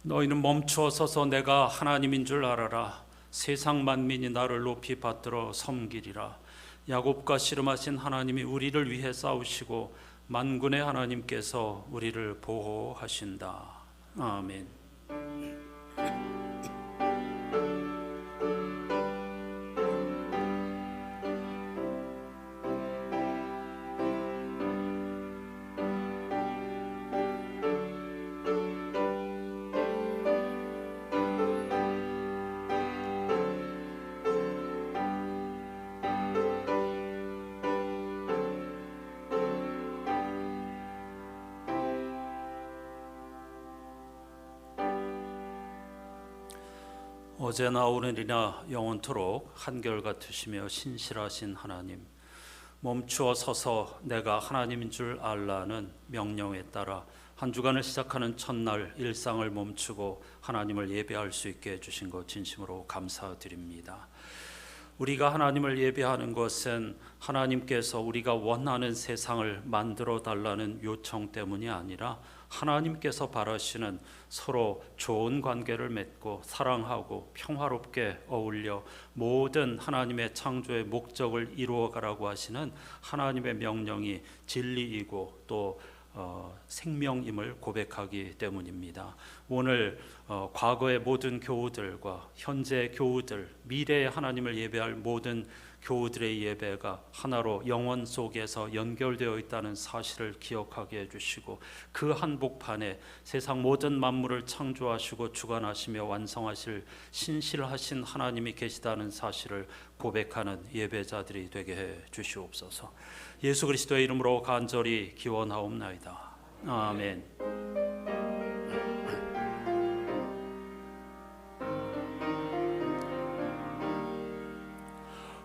너희는 멈추어 서서 내가 하나님인 줄 알아라. 세상 만민이 나를 높이 받들어 섬기리라. 야곱과 씨름하신 하나님이 우리를 위해 싸우시고 만군의 하나님께서 우리를 보호하신다. 아멘. 어제나 오늘이나 영원토록 한결같으시며 신실하신 하나님, 멈추어 서서 내가 하나님인 줄 알라는 명령에 따라 한 주간을 시작하는 첫날 일상을 멈추고 하나님을 예배할 수 있게 해주신 것 진심으로 감사드립니다. 우리가 하나님을 예배하는 것은 하나님께서 우리가 원하는 세상을 만들어 달라는 요청 때문이 아니라 하나님께서 바라시는 서로 좋은 관계를 맺고 사랑하고 평화롭게 어울려 모든 하나님의 창조의 목적을 이루어가라고 하시는 하나님의 명령이 진리이고 또 생명임을 고백하기 때문입니다. 오늘 과거의 모든 교우들과 현재의 교우들, 미래의 하나님을 예배할 모든 교우들의 예배가 하나로 영원 속에서 연결되어 있다는 사실을 기억하게 해주시고, 그 한복판에 세상 모든 만물을 창조하시고 주관하시며 완성하실 신실하신 하나님이 계시다는 사실을 고백하는 예배자들이 되게 해 주시옵소서. 예수 그리스도의 이름으로 간절히 기원하옵나이다. 아멘.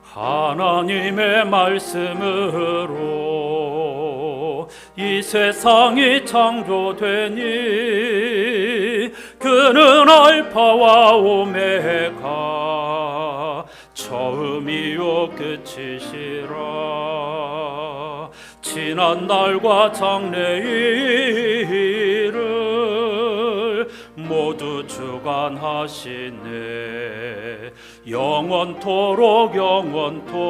하나님의 말씀으로 이 세상이 창조되니 그는 알파와 오메가 처음이요 끝이시라. 지난 날과 장래일을 모두 주관하시네. 영원토록 영원토록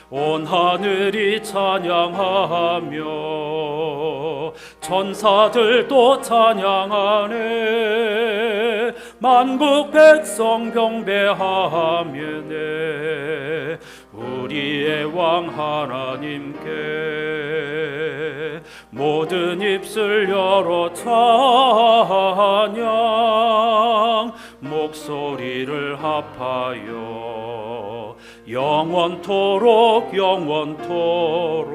온 하늘이 찬양하며 천사들도 찬양하네. 만국 백성 경배하며네. 우리의 왕 하나님께 모든 입술 열어 찬양, 목소리를 합하여 영원토록 영원토록.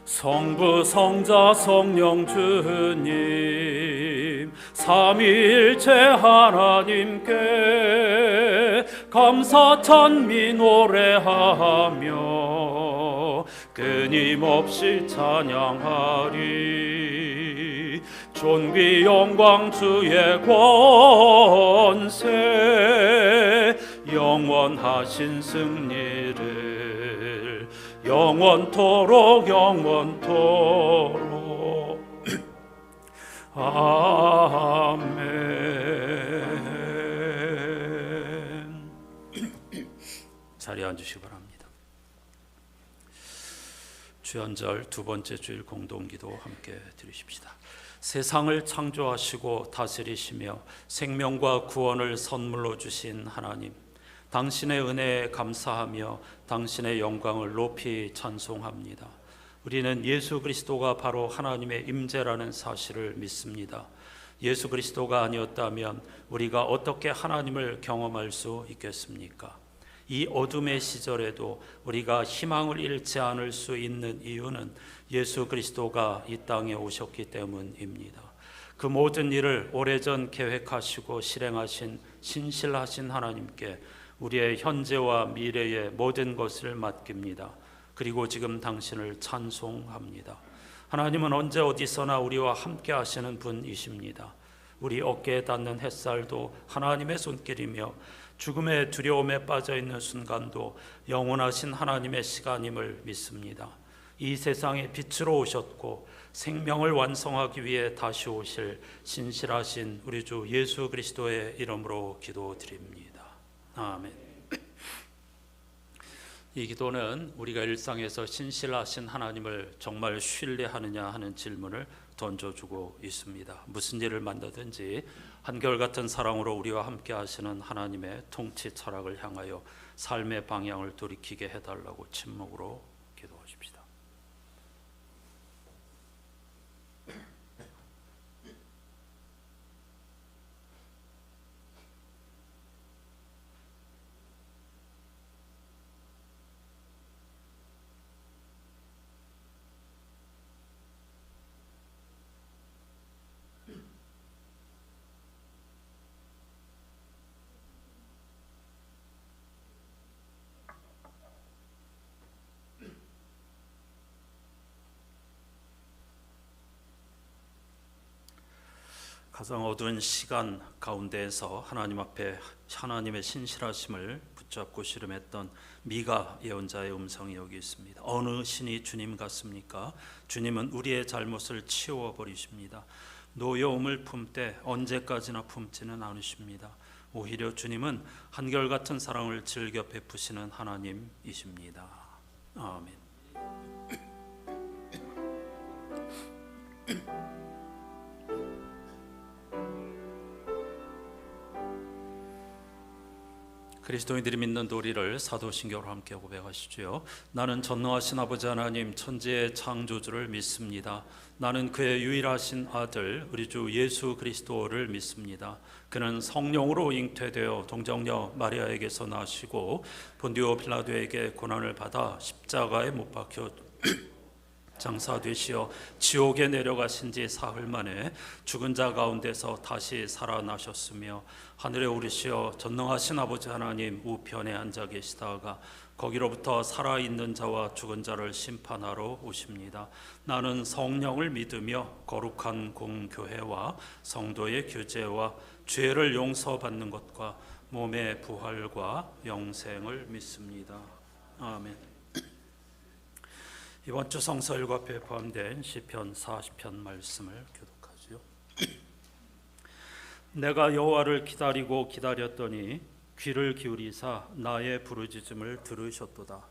성부 성자 성령 주님 삼위일체 하나님께 감사 찬미 노래하며 끊임없이 찬양하리. 존귀 영광 주의 권세 영원하신 승리를 영원토록 영원토록. 아멘. 자리에 앉으시기 바랍니다. 주연절 두 번째 주일 공동기도 함께 드리십시다. 세상을 창조하시고 다스리시며 생명과 구원을 선물로 주신 하나님, 당신의 은혜에 감사하며 당신의 영광을 높이 찬송합니다. 우리는 예수 그리스도가 바로 하나님의 임재라는 사실을 믿습니다. 예수 그리스도가 아니었다면 우리가 어떻게 하나님을 경험할 수 있겠습니까? 이 어둠의 시절에도 우리가 희망을 잃지 않을 수 있는 이유는 예수 그리스도가 이 땅에 오셨기 때문입니다. 그 모든 일을 오래전 계획하시고 실행하신 신실하신 하나님께 우리의 현재와 미래의 모든 것을 맡깁니다. 그리고 지금 당신을 찬송합니다. 하나님은 언제 어디서나 우리와 함께 하시는 분이십니다. 우리 어깨에 닿는 햇살도 하나님의 손길이며 죽음의 두려움에 빠져 있는 순간도 영원하신 하나님의 시간임을 믿습니다. 이 세상에 빛으로 오셨고 생명을 완성하기 위해 다시 오실 신실하신 우리 주 예수 그리스도의 이름으로 기도드립니다. 아멘. 이 기도는 우리가 일상에서 신실하신 하나님을 정말 신뢰하느냐 하는 질문을 던져주고 있습니다. 무슨 일을 만나든지 한결같은 사랑으로 우리와 함께 하시는 하나님의 통치 철학을 향하여 삶의 방향을 돌이키게 해달라고 침묵으로 기도하십시다. 가장 어두운 시간 가운데에서 하나님 앞에 하나님의 신실하심을 붙잡고 씨름했던 미가 예언자의 음성이 여기 있습니다. 어느 신이 주님 같습니까? 주님은 우리의 잘못을 치워버리십니다. 노여움을 품되 언제까지나 품지는 않으십니다. 오히려 주님은 한결같은 사랑을 즐겨 베푸시는 하나님이십니다. 아멘. 그리스도인들이 믿는 도리를 사도신경으로 함께 고백하시죠. 나는 전능하신 아버지 하나님 천지의 창조주를 믿습니다. 나는 그의 유일하신 아들 우리 주 예수 그리스도를 믿습니다. 그는 성령으로 잉태되어 동정녀 마리아에게서 나시고 본디오 빌라도에게 고난을 받아 십자가에 못 박혀 장사되시어 지옥에 내려가신 지 사흘 만에 죽은 자 가운데서 다시 살아나셨으며 하늘에 오르시어 전능하신 아버지 하나님 우편에 앉아 계시다가 거기로부터 살아있는 자와 죽은 자를 심판하러 오십니다. 나는 성령을 믿으며 거룩한 공교회와 성도의 교제와 죄를 용서받는 것과 몸의 부활과 영생을 믿습니다. 아멘. 이번 주 성서 일과표에 포함된 시편 40편 말씀을 교독하지요. 내가 여호와를 기다리고 기다렸더니 귀를 기울이사 나의 부르짖음을 들으셨도다.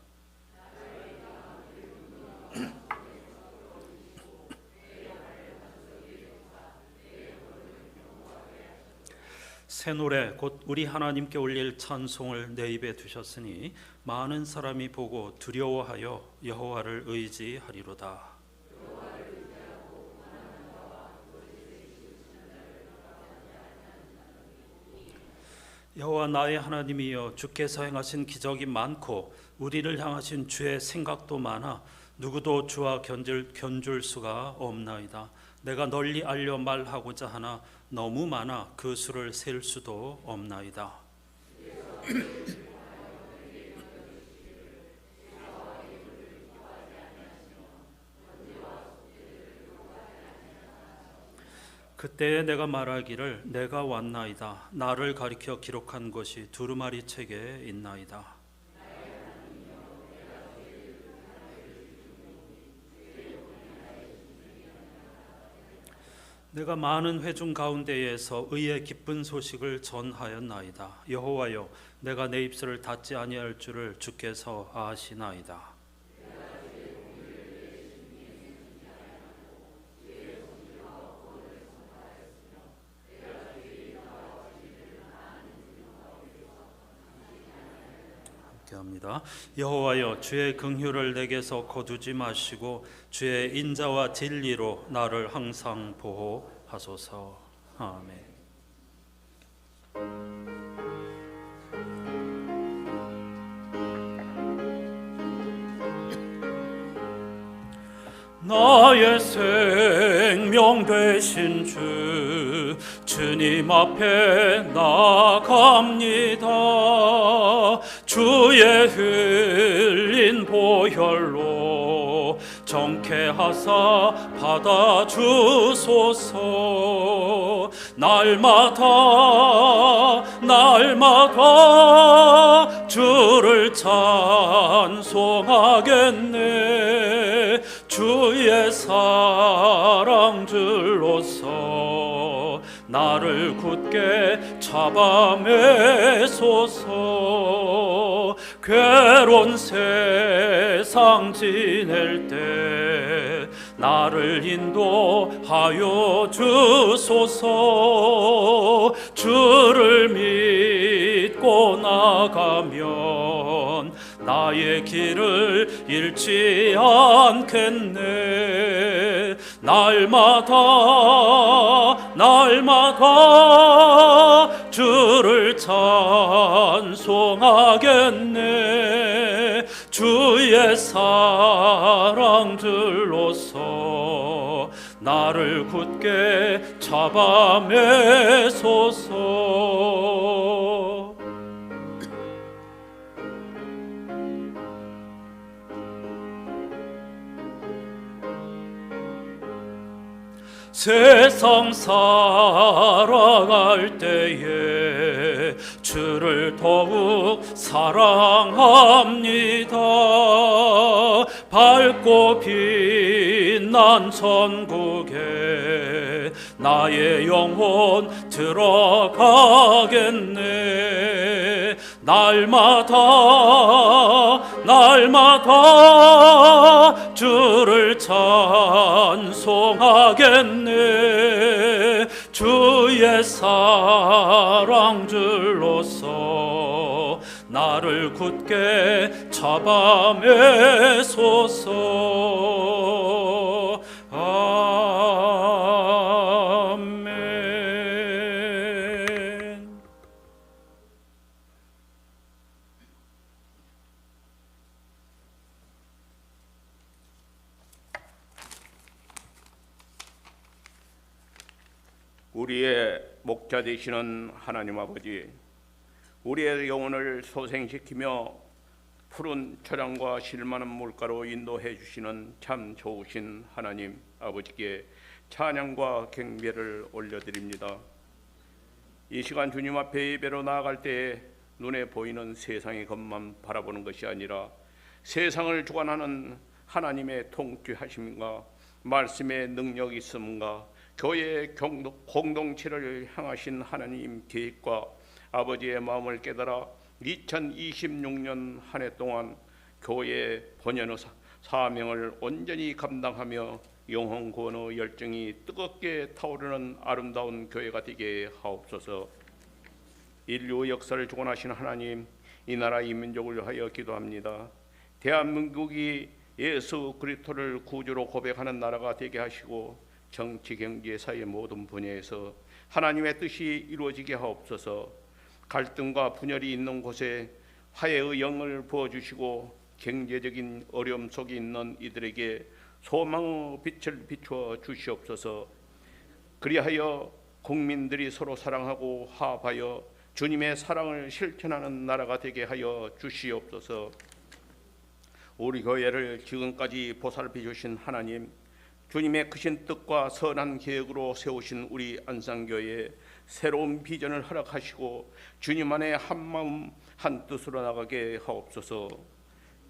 새 노래 곧 우리 하나님께 올릴 찬송을 내 입에 두셨으니 많은 사람이 보고 두려워하여 여호와를 의지하리로다. 여호와 나의 하나님이여 주께서 행하신 기적이 많고 우리를 향하신 주의 생각도 많아 누구도 주와 견줄 수가 없나이다. 내가 널리 알려 말하고자 하나 너무 많아 그 수를 셀 수도 없나이다. 그때에 내가 말하기를 내가 왔나이다. 나를 가리켜 기록한 것이 두루마리 책에 있나이다. 내가 많은 회중 가운데에서 의의 기쁜 소식을 전하였나이다. 여호와여, 내가 내 입술을 닫지 아니할 줄을 주께서 아시나이다. 합니다. 여호와여, 주의 긍휼을 내게서 거두지 마시고 주의 인자와 진리로 나를 항상 보호하소서. 아멘. 나의 생명 되신 주 주님 앞에 나갑니다. 주의 흘린 보혈로 정케하사 받아주소서. 날마다 주를 찬송하겠네. 주의 사랑 줄로서 나를 굳게 잡아매소서. 괴로운 세상 지낼 때 나를 인도하여 주소서. 주를 믿고 나가면 나의 길을 잃지 않겠네. 날마다 주를 찬송하겠네. 주의 사랑 줄로서 나를 굳게 잡아매소서. 세상 살아갈 때에 주를 더욱 사랑합니다. 밝고 빛난 천국에 나의 영혼 들어가겠네. 날마다 주를 찬송하겠네. 주의 사랑 줄로서 나를 굳게 잡아매소서. 아멘. 우리의 목자 되시는 하나님 아버지, 우리의 영혼을 소생시키며 푸른 초장과 실만한 물가로 인도해 주시는 참 좋으신 하나님 아버지께 찬양과 경배를 올려드립니다. 이 시간 주님 앞에 예배로 나아갈 때에 눈에 보이는 세상의 것만 바라보는 것이 아니라 세상을 주관하는 하나님의 통치하심과 말씀의 능력이 있음과 교회의 공동체를 향하신 하나님 계획과 아버지의 마음을 깨달아 2026년 한 해 동안 교회의 본연의 사명을 온전히 감당하며 영혼 구원의 열정이 뜨겁게 타오르는 아름다운 교회가 되게 하옵소서. 인류 역사를 주관하신 하나님, 이 나라 이 민족을 위하여 기도합니다. 대한민국이 예수 그리스도를 구주로 고백하는 나라가 되게 하시고 정치, 경제, 사회 모든 분야에서 하나님의 뜻이 이루어지게 하옵소서. 갈등과 분열이 있는 곳에 화해의 영을 부어주시고 경제적인 어려움 속에 있는 이들에게 소망의 빛을 비추어 주시옵소서. 그리하여 국민들이 서로 사랑하고 화합하여 주님의 사랑을 실천하는 나라가 되게 하여 주시옵소서. 우리 교회를 지금까지 보살펴 주신 하나님, 주님의 크신 뜻과 선한 계획으로 세우신 우리 안산교회에 새로운 비전을 허락하시고 주님 안에 한마음 한뜻으로 나가게 하옵소서.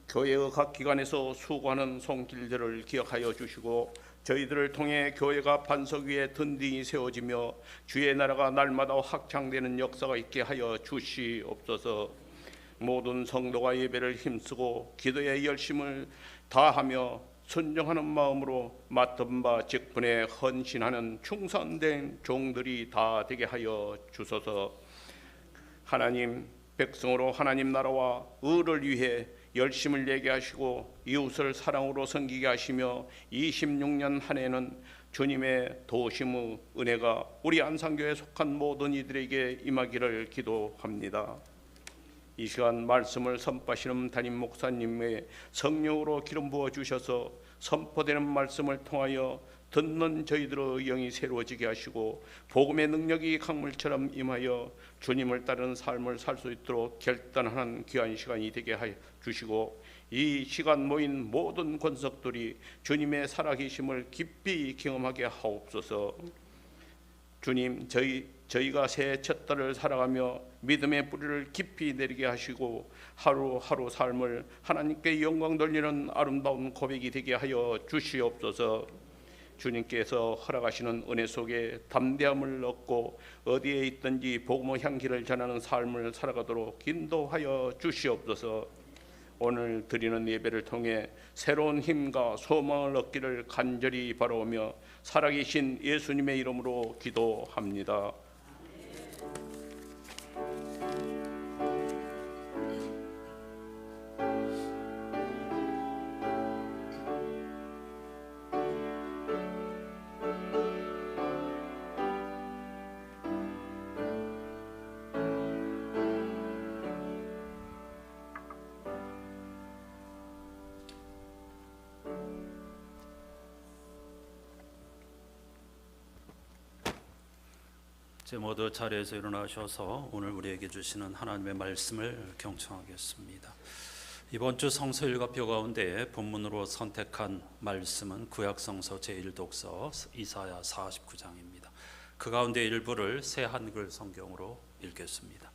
교회의 각 기관에서 수고하는 손길들을 기억하여 주시고 저희들을 통해 교회가 반석 위에 든든히 세워지며 주의 나라가 날마다 확장되는 역사가 있게 하여 주시옵소서. 모든 성도가 예배를 힘쓰고 기도의 열심을 다하며 순종하는 마음으로 맡은 바 직분에 헌신하는 충성된 종들이 다 되게 하여 주소서. 하나님, 백성으로 하나님 나라와 의를 위해 열심을 내게 하시고 이웃을 사랑으로 섬기게 하시며 26년 한 해는 주님의 도심의 은혜가 우리 안산교회에 속한 모든 이들에게 임하기를 기도합니다. 이 시간 말씀을 선포하시는 담임 목사님의 성령으로 기름 부어 주셔서 선포되는 말씀을 통하여 듣는 저희들의 영이 새로워지게 하시고 복음의 능력이 강물처럼 임하여 주님을 따르는 삶을 살 수 있도록 결단하는 귀한 시간이 되게 하여 주시고 이 시간 모인 모든 권석들이 주님의 살아계심을 깊이 경험하게 하옵소서. 주님, 저희가 새해 첫 달을 살아가며 믿음의 뿌리를 깊이 내리게 하시고 하루하루 삶을 하나님께 영광 돌리는 아름다운 고백이 되게 하여 주시옵소서. 주님께서 허락하시는 은혜 속에 담대함을 얻고 어디에 있든지 복음의 향기를 전하는 삶을 살아가도록 인도하여 주시옵소서. 오늘 드리는 예배를 통해 새로운 힘과 소망을 얻기를 간절히 바라오며 살아계신 예수님의 이름으로 기도합니다. 이제 모두 자리에서 일어나셔서 오늘 우리에게 주시는 하나님의 말씀을 경청하겠습니다. 이번 주 성서 일과표 가운데 본문으로 선택한 말씀은 구약성서 제1독서 이사야 49장입니다. 그 가운데 일부를 새 한글 성경으로 읽겠습니다.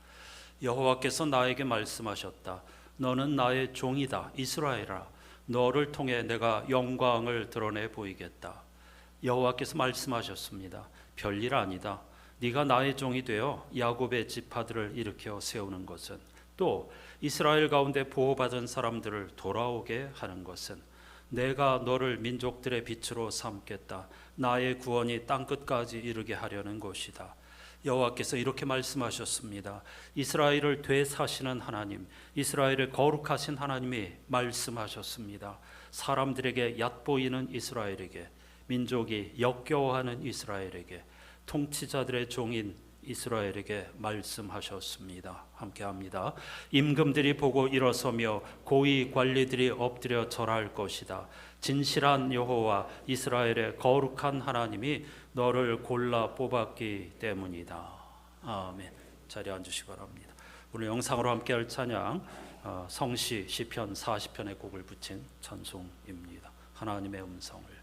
여호와께서 나에게 말씀하셨다. 너는 나의 종이다. 이스라엘아, 너를 통해 내가 영광을 드러내 보이겠다. 여호와께서 말씀하셨습니다. 별일 아니다. 네가 나의 종이 되어 야곱의 지파들을 일으켜 세우는 것은, 또 이스라엘 가운데 보호받은 사람들을 돌아오게 하는 것은, 내가 너를 민족들의 빛으로 삼겠다. 나의 구원이 땅끝까지 이르게 하려는 것이다. 여호와께서 이렇게 말씀하셨습니다. 이스라엘을 되사시는 하나님, 이스라엘을 거룩하신 하나님이 말씀하셨습니다. 사람들에게 얕보이는 이스라엘에게, 민족이 역겨워하는 이스라엘에게, 통치자들의 종인 이스라엘에게 말씀하셨습니다. 함께합니다. 임금들이 보고 일어서며 고위 관리들이 엎드려 절할 것이다. 진실한 여호와 이스라엘의 거룩한 하나님이 너를 골라 뽑았기 때문이다. 아멘. 자리에 앉으시기 바랍니다. 오늘 영상으로 함께할 찬양 성시 시편 40편의 곡을 붙인 찬송입니다. 하나님의 음성을.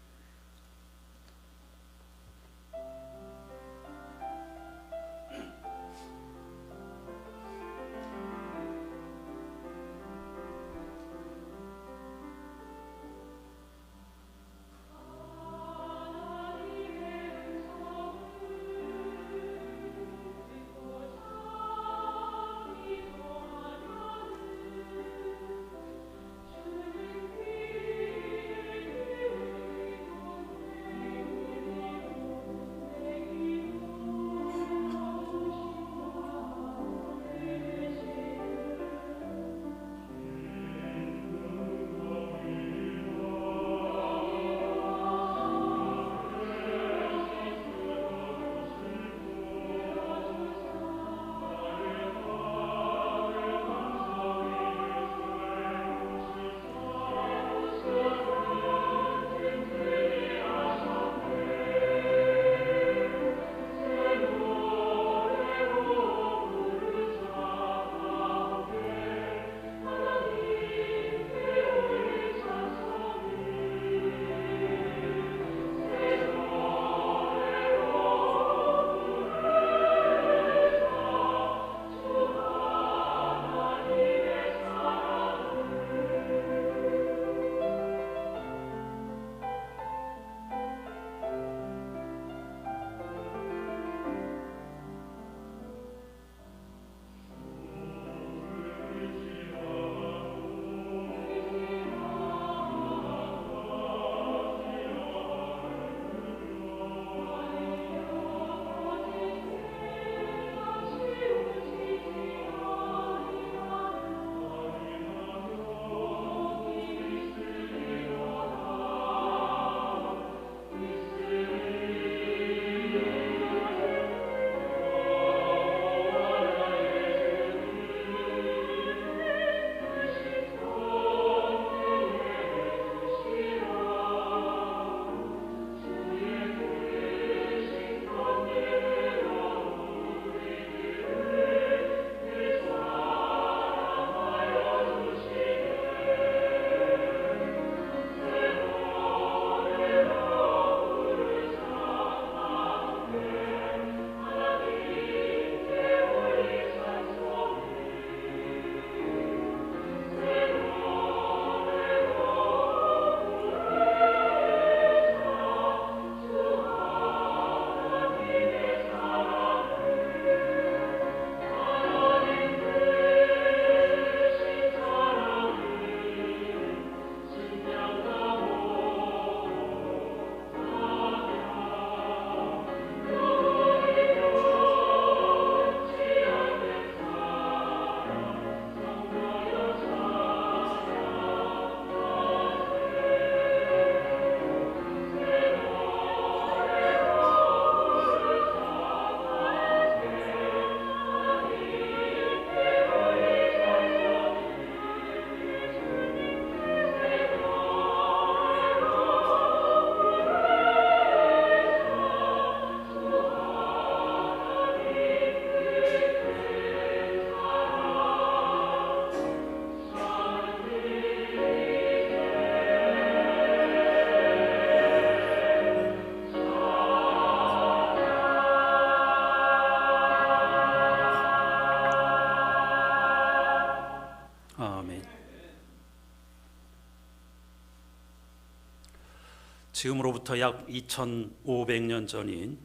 지금으로부터 약 2500년 전인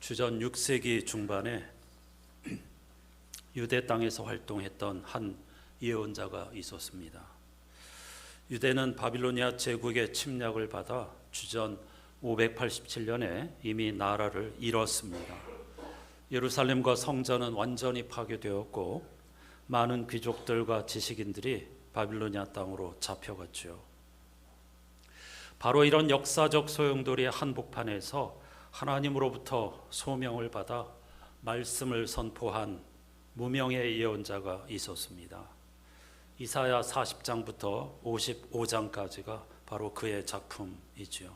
주전 6세기 중반에 유대 땅에서 활동했던 한 예언자가 있었습니다. 유대는 바빌로니아 제국의 침략을 받아 주전 587년에 이미 나라를 잃었습니다. 예루살렘과 성전은 완전히 파괴되었고 많은 귀족들과 지식인들이 바빌로니아 땅으로 잡혀갔죠. 바로 이런 역사적 소용돌이의 한복판에서 하나님으로부터 소명을 받아 말씀을 선포한 무명의 예언자가 있었습니다. 이사야 40장부터 55장까지가 바로 그의 작품이지요.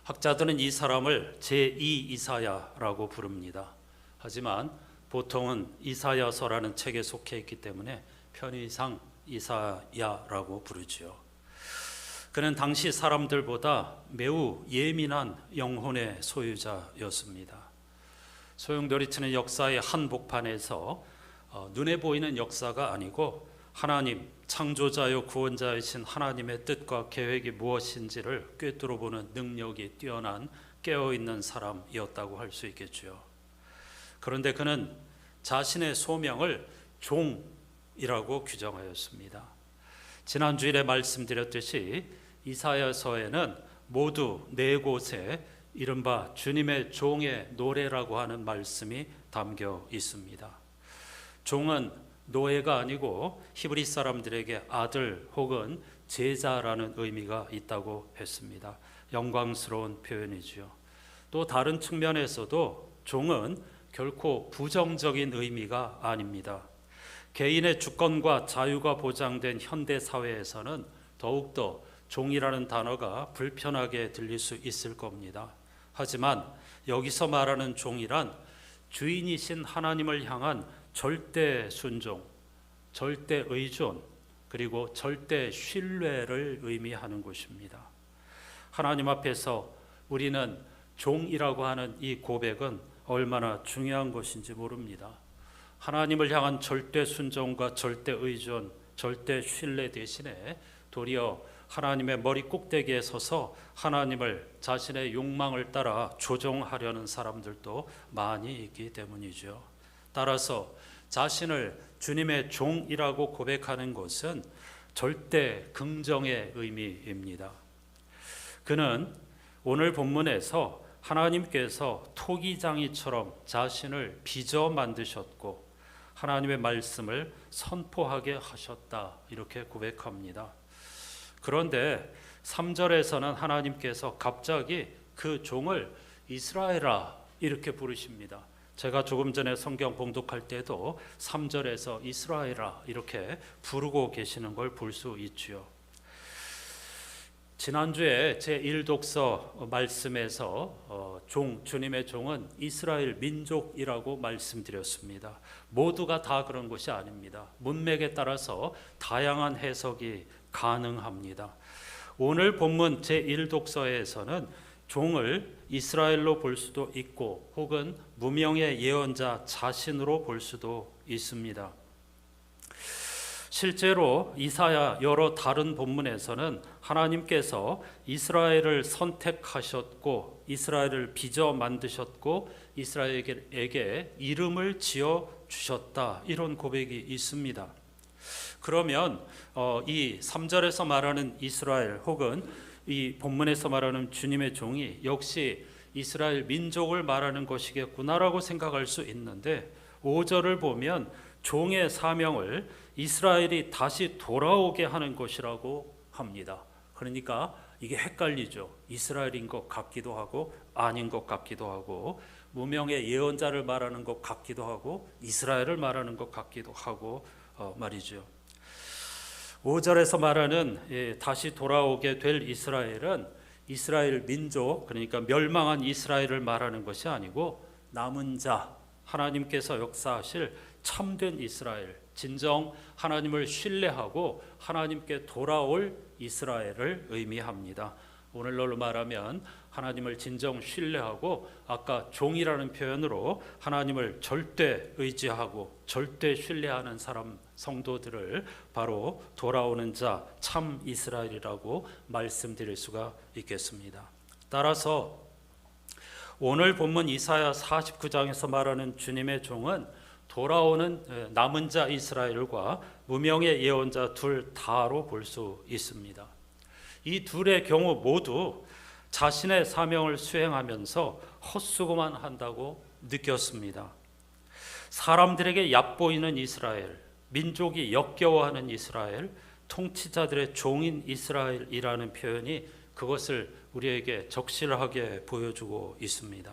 학자들은 이 사람을 제2 이사야라고 부릅니다. 하지만 보통은 이사야서라는 책에 속해 있기 때문에 편의상 이사야라고 부르지요. 그는 당시 사람들보다 매우 예민한 영혼의 소유자였습니다. 소용돌이치는 역사의 한복판에서 눈에 보이는 역사가 아니고 하나님, 창조자요 구원자이신 하나님의 뜻과 계획이 무엇인지를 꿰뚫어보는 능력이 뛰어난 깨어있는 사람이었다고 할 수 있겠죠. 그런데 그는 자신의 소명을 종이라고 규정하였습니다. 지난 주일에 말씀드렸듯이 이사야서에는 모두 4곳에 이른바 주님의 종의 노래라고 하는 말씀이 담겨 있습니다. 종은 노예가 아니고 히브리 사람들에게 아들 혹은 제자라는 의미가 있다고 했습니다. 영광스러운 표현이지요. 또 다른 측면에서도 종은 결코 부정적인 의미가 아닙니다. 개인의 주권과 자유가 보장된 현대 사회에서는 더욱더 종이라는 단어가 불편하게 들릴 수 있을 겁니다. 하지만 여기서 말하는 종이란 주인이신 하나님을 향한 절대 순종, 절대 의존, 그리고 절대 신뢰를 의미하는 것입니다. 하나님 앞에서 우리는 종이라고 하는 이 고백은 얼마나 중요한 것인지 모릅니다. 하나님을 향한 절대 순종과 절대 의존, 절대 신뢰 대신에 도리어 하나님의 머리 꼭대기에 서서 하나님을 자신의 욕망을 따라 조종하려는 사람들도 많이 있기 때문이죠. 따라서 자신을 주님의 종이라고 고백하는 것은 절대 긍정의 의미입니다. 그는 오늘 본문에서 하나님께서 토기장이처럼 자신을 빚어 만드셨고 하나님의 말씀을 선포하게 하셨다, 이렇게 고백합니다. 그런데 3절에서는 하나님께서 갑자기 그 종을 이스라엘아 이렇게 부르십니다. 제가 조금 전에 성경 봉독할 때도 3절에서 이스라엘아 이렇게 부르고 계시는 걸 볼 수 있지요. 지난주에 제1독서 말씀에서 주님의 종은 이스라엘 민족이라고 말씀드렸습니다. 모두가 다 그런 것이 아닙니다. 문맥에 따라서 다양한 해석이 가능합니다. 오늘 본문 제1독서에서는 종을 이스라엘로 볼 수도 있고 혹은 무명의 예언자 자신으로 볼 수도 있습니다. 실제로 이사야 여러 다른 본문에서는 하나님께서 이스라엘을 선택하셨고 이스라엘을 빚어 만드셨고 이스라엘에게 이름을 지어 주셨다, 이런 고백이 있습니다. 그러면 이 3절에서 말하는 이스라엘 혹은 이 본문에서 말하는 주님의 종이 역시 이스라엘 민족을 말하는 것이겠구나라고 생각할 수 있는데 5절을 보면 종의 사명을 이스라엘이 다시 돌아오게 하는 것이라고 합니다. 그러니까 이게 헷갈리죠. 이스라엘인 것 같기도 하고 아닌 것 같기도 하고 무명의 예언자를 말하는 것 같기도 하고 이스라엘을 말하는 것 같기도 하고 말이죠. 5절에서 말하는 다시 돌아오게 될 이스라엘은 이스라엘 민족, 그러니까 멸망한 이스라엘을 말하는 것이 아니고 남은 자, 하나님께서 역사하실 참된 이스라엘, 진정 하나님을 신뢰하고 하나님께 돌아올 이스라엘을 의미합니다. 오늘날로 말하면 하나님을 진정 신뢰하고 아까 종이라는 표현으로 하나님을 절대 의지하고 절대 신뢰하는 사람 성도들을 바로 돌아오는 자 참 이스라엘이라고 말씀드릴 수가 있겠습니다. 따라서 오늘 본문 이사야 49장에서 말하는 주님의 종은 돌아오는 남은 자 이스라엘과 무명의 예언자 둘 다로 볼 수 있습니다. 이 둘의 경우 모두 자신의 사명을 수행하면서 헛수고만 한다고 느꼈습니다. 사람들에게 얕보이는 이스라엘, 민족이 역겨워하는 이스라엘, 통치자들의 종인 이스라엘이라는 표현이 그것을 우리에게 적실하게 보여주고 있습니다.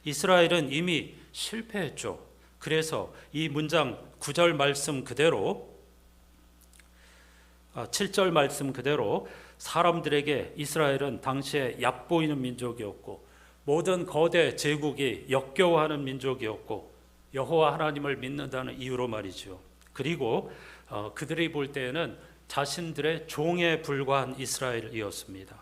이스라엘은 이미 실패했죠. 그래서 이 문장 9절 말씀 그대로 7절 말씀 그대로 사람들에게 이스라엘은 당시에 얕보이는 민족이었고 모든 거대 제국이 역겨워하는 민족이었고 여호와 하나님을 믿는다는 이유로 말이죠. 그리고 그들이 볼 때에는 자신들의 종에 불과한 이스라엘이었습니다.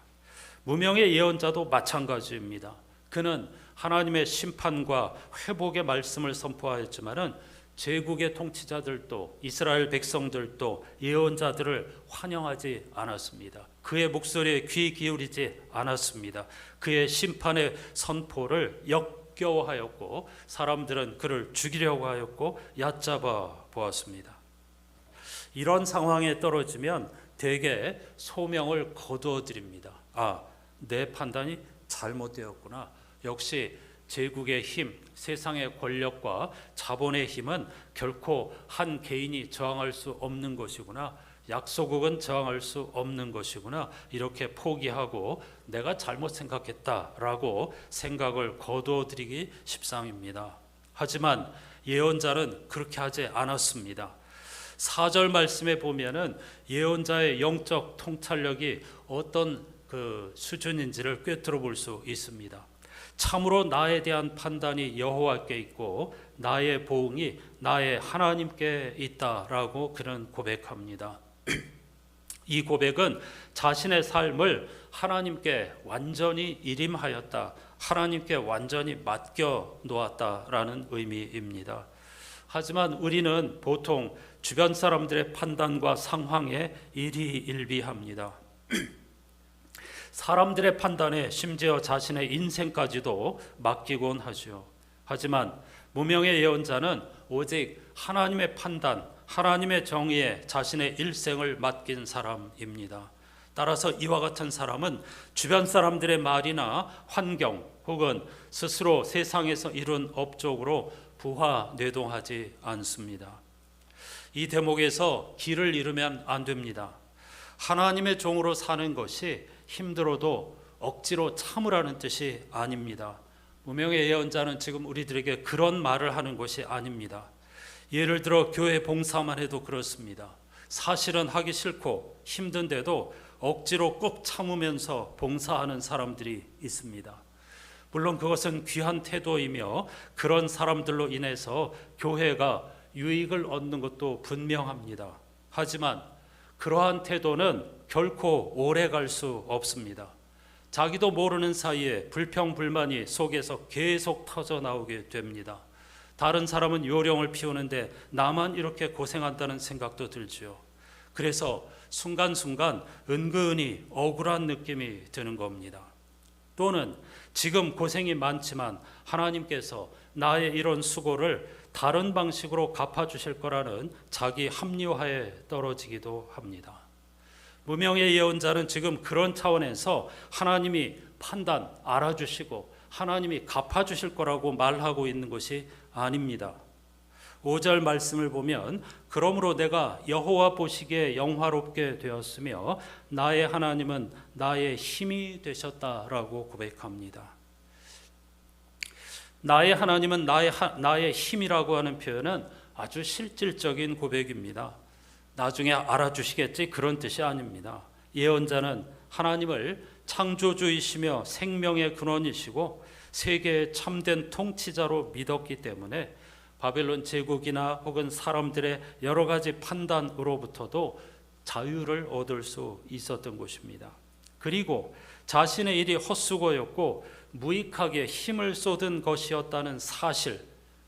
무명의 예언자도 마찬가지입니다. 그는 하나님의 심판과 회복의 말씀을 선포하였지만은 제국의 통치자들도 이스라엘 백성들도 예언자들을 환영하지 않았습니다. 그의 목소리에 귀 기울이지 않았습니다. 그의 심판의 선포를 역겨워하였고 사람들은 그를 죽이려고 하였고 얕잡아 보았습니다. 이런 상황에 떨어지면 대개 소명을 거두어 드립니다. 내 판단이 잘못되었구나. 역시 제국의 힘, 세상의 권력과 자본의 힘은 결코 한 개인이 저항할 수 없는 것이구나. 약소국은 저항할 수 없는 것이구나. 이렇게 포기하고 내가 잘못 생각했다라고 생각을 거두어드리기 십상입니다. 하지만 예언자는 그렇게 하지 않았습니다. 4절 말씀에 보면은 예언자의 영적 통찰력이 어떤 그 수준인지를 꿰뚫어 볼 수 있습니다. 참으로 나에 대한 판단이 여호와께 있고 나의 보응이 나의 하나님께 있다라고 그는 고백합니다. 이 고백은 자신의 삶을 하나님께 완전히 일임하였다, 하나님께 완전히 맡겨 놓았다라는 의미입니다. 하지만 우리는 보통 주변 사람들의 판단과 상황에 일희일비합니다. 사람들의 판단에 심지어 자신의 인생까지도 맡기곤 하죠. 하지만 무명의 예언자는 오직 하나님의 판단, 하나님의 정의에 자신의 일생을 맡긴 사람입니다. 따라서 이와 같은 사람은 주변 사람들의 말이나 환경 혹은 스스로 세상에서 이룬 업적으로 부하뇌동하지 않습니다. 이 대목에서 길을 잃으면 안 됩니다. 하나님의 종으로 사는 것이 힘들어도 억지로 참으라는 뜻이 아닙니다. 무명의 예언자는 지금 우리들에게 그런 말을 하는 것이 아닙니다. 예를 들어 교회 봉사만 해도 그렇습니다. 사실은 하기 싫고 힘든데도 억지로 꼭 참으면서 봉사하는 사람들이 있습니다. 물론 그것은 귀한 태도이며 그런 사람들로 인해서 교회가 유익을 얻는 것도 분명합니다. 하지만 그러한 태도는 결코 오래 갈 수 없습니다. 자기도 모르는 사이에 불평불만이 속에서 계속 터져 나오게 됩니다. 다른 사람은 요령을 피우는데 나만 이렇게 고생한다는 생각도 들지요. 그래서 순간순간 은근히 억울한 느낌이 드는 겁니다. 또는 지금 고생이 많지만 하나님께서 나의 이런 수고를 다른 방식으로 갚아주실 거라는 자기 합리화에 떨어지기도 합니다. 무명의 예언자는 지금 그런 차원에서 하나님이 판단 알아주시고 하나님이 갚아주실 거라고 말하고 있는 것이 아닙니다. 5절 말씀을 보면 그러므로 내가 여호와 보시기에 영화롭게 되었으며 나의 하나님은 나의 힘이 되셨다라고 고백합니다. 나의 하나님은 나의 힘이라고 하는 표현은 아주 실질적인 고백입니다. 나중에 알아주시겠지 그런 뜻이 아닙니다. 예언자는 하나님을 창조주이시며 생명의 근원이시고 세계의 참된 통치자로 믿었기 때문에 바벨론 제국이나 혹은 사람들의 여러 가지 판단으로부터도 자유를 얻을 수 있었던 것입니다. 그리고 자신의 일이 헛수고였고 무익하게 힘을 쏟은 것이었다는 사실,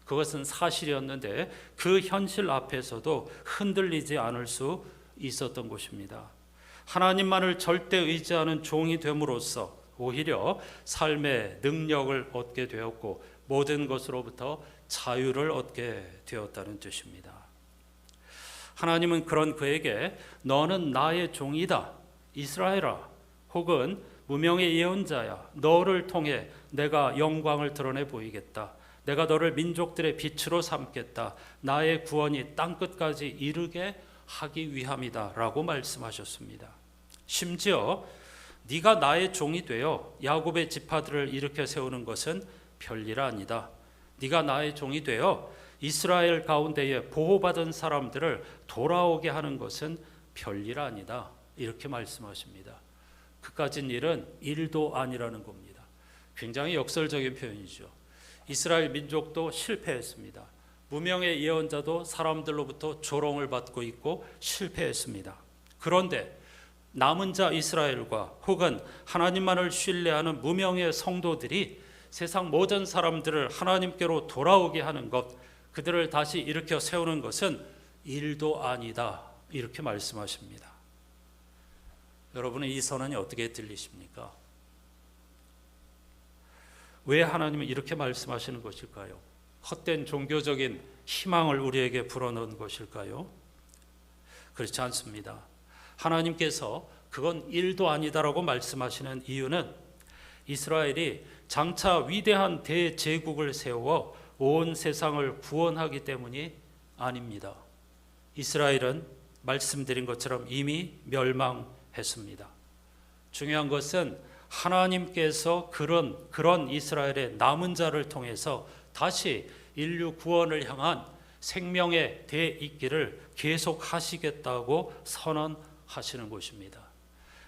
그것은 사실이었는데 그 현실 앞에서도 흔들리지 않을 수 있었던 것입니다. 하나님만을 절대 의지하는 종이 됨으로써 오히려 삶의 능력을 얻게 되었고 모든 것으로부터 자유를 얻게 되었다는 뜻입니다. 하나님은 그런 그에게 너는 나의 종이다, 이스라엘아, 혹은 무명의 예언자야, 너를 통해 내가 영광을 드러내 보이겠다, 내가 너를 민족들의 빛으로 삼겠다, 나의 구원이 땅끝까지 이르게 하기 위함이다 라고 말씀하셨습니다. 심지어 네가 나의 종이 되어 야곱의 지파들을 일으켜 세우는 것은 별일 아니다. 네가 나의 종이 되어 이스라엘 가운데에 보호받은 사람들을 돌아오게 하는 것은 별일 아니다. 이렇게 말씀하십니다. 그까진 일은 일도 아니라는 겁니다. 굉장히 역설적인 표현이죠. 이스라엘 민족도 실패했습니다. 무명의 예언자도 사람들로부터 조롱을 받고 있고 실패했습니다. 그런데 남은 자 이스라엘과 혹은 하나님만을 신뢰하는 무명의 성도들이 세상 모든 사람들을 하나님께로 돌아오게 하는 것, 그들을 다시 일으켜 세우는 것은 일도 아니다. 이렇게 말씀하십니다. 여러분은 이 선언이 어떻게 들리십니까? 왜 하나님은 이렇게 말씀하시는 것일까요? 헛된 종교적인 희망을 우리에게 불어넣은 것일까요? 그렇지 않습니다. 하나님께서 그건 일도 아니다라고 말씀하시는 이유는 이스라엘이 장차 위대한 대제국을 세워 온 세상을 구원하기 때문이 아닙니다. 이스라엘은 말씀드린 것처럼 이미 멸망했습니다. 중요한 것은 하나님께서 그런 이스라엘의 남은 자를 통해서 다시 인류 구원을 향한 생명의 대잇기를 계속하시겠다고 선언하시는 것입니다.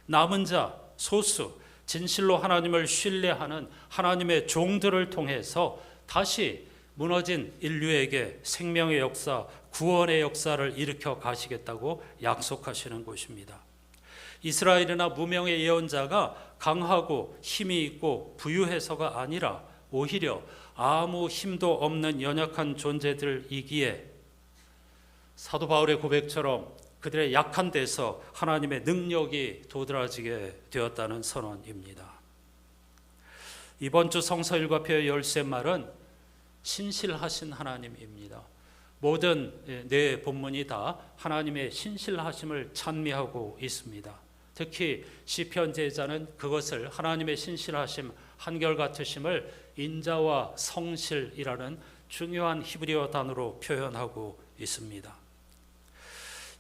남은 자, 소수, 진실로 하나님을 신뢰하는 하나님의 종들을 통해서 다시 무너진 인류에게 생명의 역사, 구원의 역사를 일으켜 가시겠다고 약속하시는 것입니다. 이스라엘이나 무명의 예언자가 강하고 힘이 있고 부유해서가 아니라 오히려 아무 힘도 없는 연약한 존재들이기에 사도 바울의 고백처럼 그들의 약한 데서 하나님의 능력이 도드라지게 되었다는 선언입니다. 이번 주 성서일과표의 열쇠말은 신실하신 하나님입니다. 모든 네 본문이 다 하나님의 신실하심을 찬미하고 있습니다. 특히 시편 제자는 그것을 하나님의 신실하심, 한결같으심을 인자와 성실이라는 중요한 히브리어 단어로 표현하고 있습니다.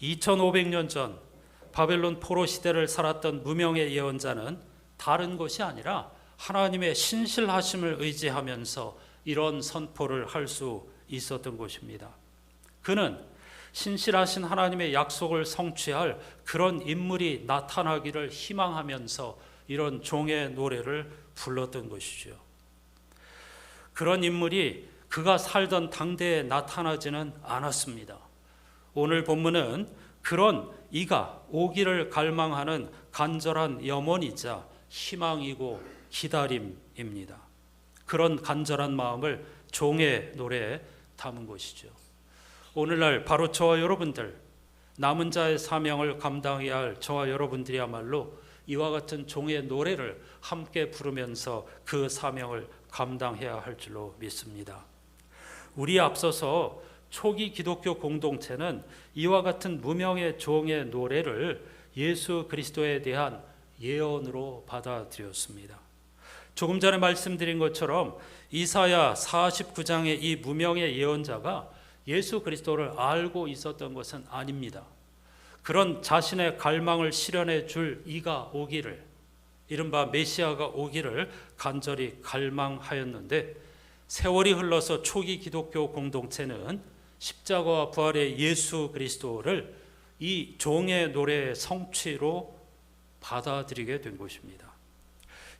2500년 전 바벨론 포로 시대를 살았던 무명의 예언자는 다른 것이 아니라 하나님의 신실하심을 의지하면서 이런 선포를 할 수 있었던 것입니다. 그는 신실하신 하나님의 약속을 성취할 그런 인물이 나타나기를 희망하면서 이런 종의 노래를 불렀던 것이죠. 그런 인물이 그가 살던 당대에 나타나지는 않았습니다. 오늘 본문은 그런 이가 오기를 갈망하는 간절한 염원이자 희망이고 기다림입니다. 그런 간절한 마음을 종의 노래에 담은 것이죠. 오늘날 바로 저와 여러분들, 남은 자의 사명을 감당해야 할 저와 여러분들이야말로 이와 같은 종의 노래를 함께 부르면서 그 사명을 감당해야 할 줄로 믿습니다. 우리 앞서서 초기 기독교 공동체는 이와 같은 무명의 종의 노래를 예수 그리스도에 대한 예언으로 받아들였습니다. 조금 전에 말씀드린 것처럼 이사야 49장의 이 무명의 예언자가 예수 그리스도를 알고 있었던 것은 아닙니다. 그런 자신의 갈망을 실현해 줄 이가 오기를, 이른바 메시아가 오기를 간절히 갈망하였는데 세월이 흘러서 초기 기독교 공동체는 십자가와 부활의 예수 그리스도를 이 종의 노래의 성취로 받아들이게 된 것입니다.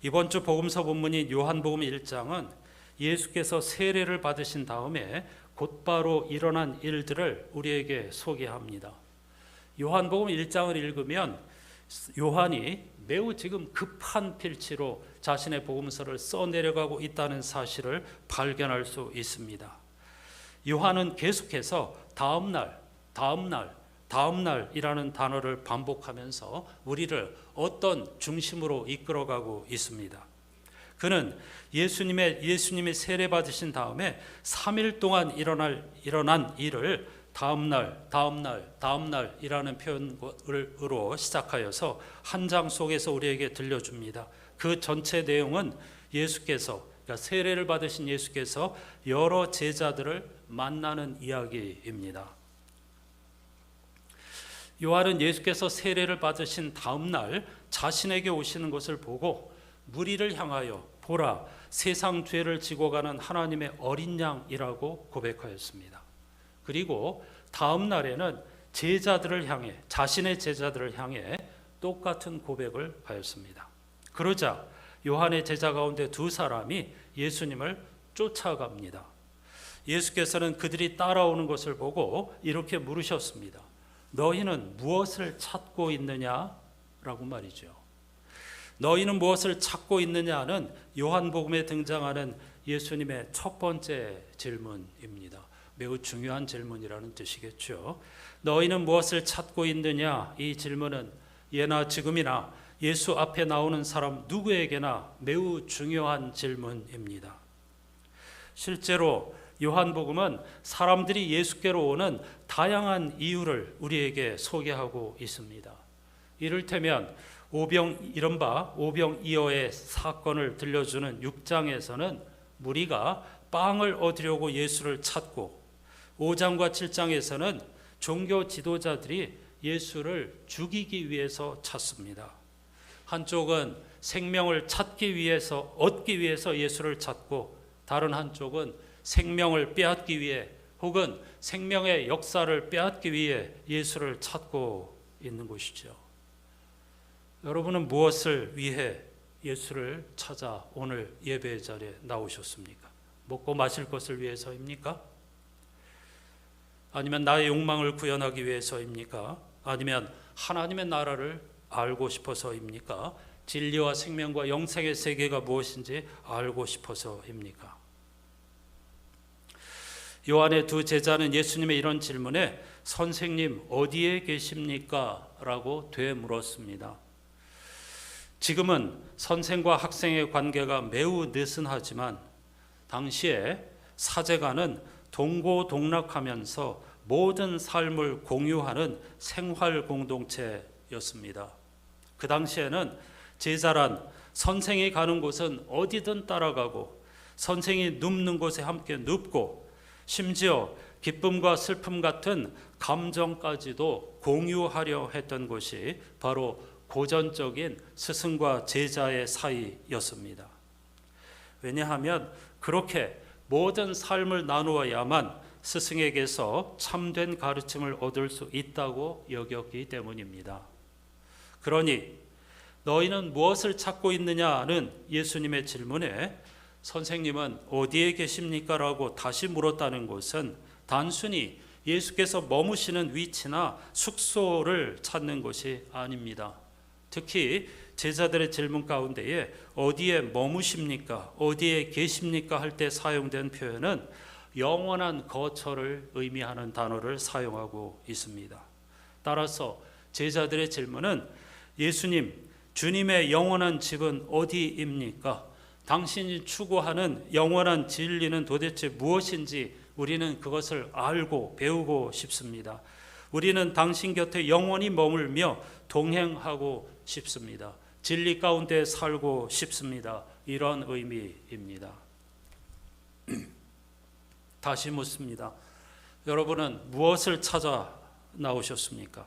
이번 주 복음서 본문인 요한복음 1장은 예수께서 세례를 받으신 다음에 곧바로 일어난 일들을 우리에게 소개합니다. 요한복음 1장을 읽으면 요한이 매우 지금 급한 필치로 자신의 복음서를 써내려가고 있다는 사실을 발견할 수 있습니다. 요한은 계속해서 다음날이라는 단어를 반복하면서 우리를 어떤 중심으로 이끌어가고 있습니다. 그는 예수님의 세례 받으신 다음에 3일 동안 일어난 일을 다음날이라는 표현으로 시작하여서 한 장 속에서 우리에게 들려줍니다. 그 전체 내용은 그러니까 세례를 받으신 예수께서 여러 제자들을 만나는 이야기입니다. 요한은 예수께서 세례를 받으신 다음날 자신에게 오시는 것을 보고 무리를 향하여 보라, 세상 죄를 지고 가는 하나님의 어린 양이라고 고백하였습니다. 그리고 다음 날에는 자신의 제자들을 향해 똑같은 고백을 하였습니다. 그러자 요한의 제자 가운데 두 사람이 예수님을 쫓아갑니다. 예수께서는 그들이 따라오는 것을 보고 이렇게 물으셨습니다. 너희는 무엇을 찾고 있느냐라고 말이죠. 너희는 무엇을 찾고 있느냐는 요한복음에 등장하는 예수님의 첫 번째 질문입니다. 매우 중요한 질문이라는 뜻이겠죠. 너희는 무엇을 찾고 있느냐? 이 질문은 예나 지금이나 예수 앞에 나오는 사람 누구에게나 매우 중요한 질문입니다. 실제로 요한복음은 사람들이 예수께로 오는 다양한 이유를 우리에게 소개하고 있습니다. 이를테면 이른바 오병이어의 사건을 들려주는 6장에서는 무리가 빵을 얻으려고 예수를 찾고, 5장과 7장에서는 종교 지도자들이 예수를 죽이기 위해서 찾습니다. 한쪽은 생명을 얻기 위해서 예수를 찾고, 다른 한쪽은 생명을 빼앗기 위해 혹은 생명의 역사를 빼앗기 위해 예수를 찾고 있는 것이죠. 여러분은 무엇을 위해 예수를 찾아 오늘 예배 자리에 나오셨습니까? 먹고 마실 것을 위해서입니까? 아니면 나의 욕망을 구현하기 위해서입니까? 아니면 하나님의 나라를 알고 싶어서입니까? 진리와 생명과 영생의 세계가 무엇인지 알고 싶어서입니까? 요한의 두 제자는 예수님의 이런 질문에 선생님 어디에 계십니까? 라고 되물었습니다. 지금은 선생과 학생의 관계가 매우 느슨하지만 당시에 사제가는 동고동락하면서 모든 삶을 공유하는 생활 공동체였습니다. 그 당시에는 제자란 선생이 가는 곳은 어디든 따라가고, 선생이 눕는 곳에 함께 눕고, 심지어 기쁨과 슬픔 같은 감정까지도 공유하려 했던 것이 바로 고전적인 스승과 제자의 사이였습니다. 왜냐하면 그렇게 모든 삶을 나누어야만 스승에게서 참된 가르침을 얻을 수 있다고 여겼기 때문입니다. 그러니 너희는 무엇을 찾고 있느냐는 예수님의 질문에 선생님은 어디에 계십니까? 라고 다시 물었다는 것은 단순히 예수께서 머무시는 위치나 숙소를 찾는 것이 아닙니다. 특히 제자들의 질문 가운데에 어디에 머무십니까? 어디에 계십니까? 할 때 사용된 표현은 영원한 거처를 의미하는 단어를 사용하고 있습니다. 따라서 제자들의 질문은 예수님, 주님의 영원한 집은 어디입니까? 당신이 추구하는 영원한 진리는 도대체 무엇인지 우리는 그것을 알고 배우고 싶습니다. 우리는 당신 곁에 영원히 머물며 동행하고 싶습니다. 진리 가운데 살고 싶습니다. 이런 의미입니다. 다시 묻습니다. 여러분은 무엇을 찾아 나오셨습니까?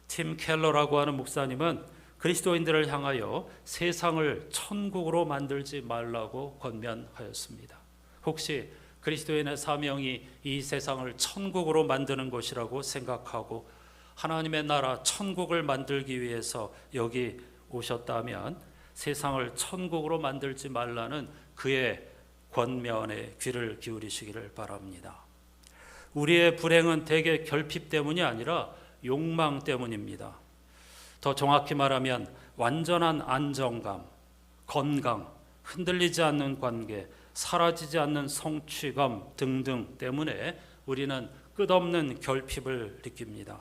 팀 켈러라고 하는 목사님은 그리스도인들을 향하여 세상을 천국으로 만들지 말라고 권면하였습니다. 혹시 그리스도인의 사명이 이 세상을 천국으로 만드는 것이라고 생각하고 하나님의 나라 천국을 만들기 위해서 여기 오셨다면 세상을 천국으로 만들지 말라는 그의 권면에 귀를 기울이시기를 바랍니다. 우리의 불행은 대개 결핍 때문이 아니라 욕망 때문입니다. 더 정확히 말하면 완전한 안정감, 건강, 흔들리지 않는 관계, 사라지지 않는 성취감 등등 때문에 우리는 끝없는 결핍을 느낍니다.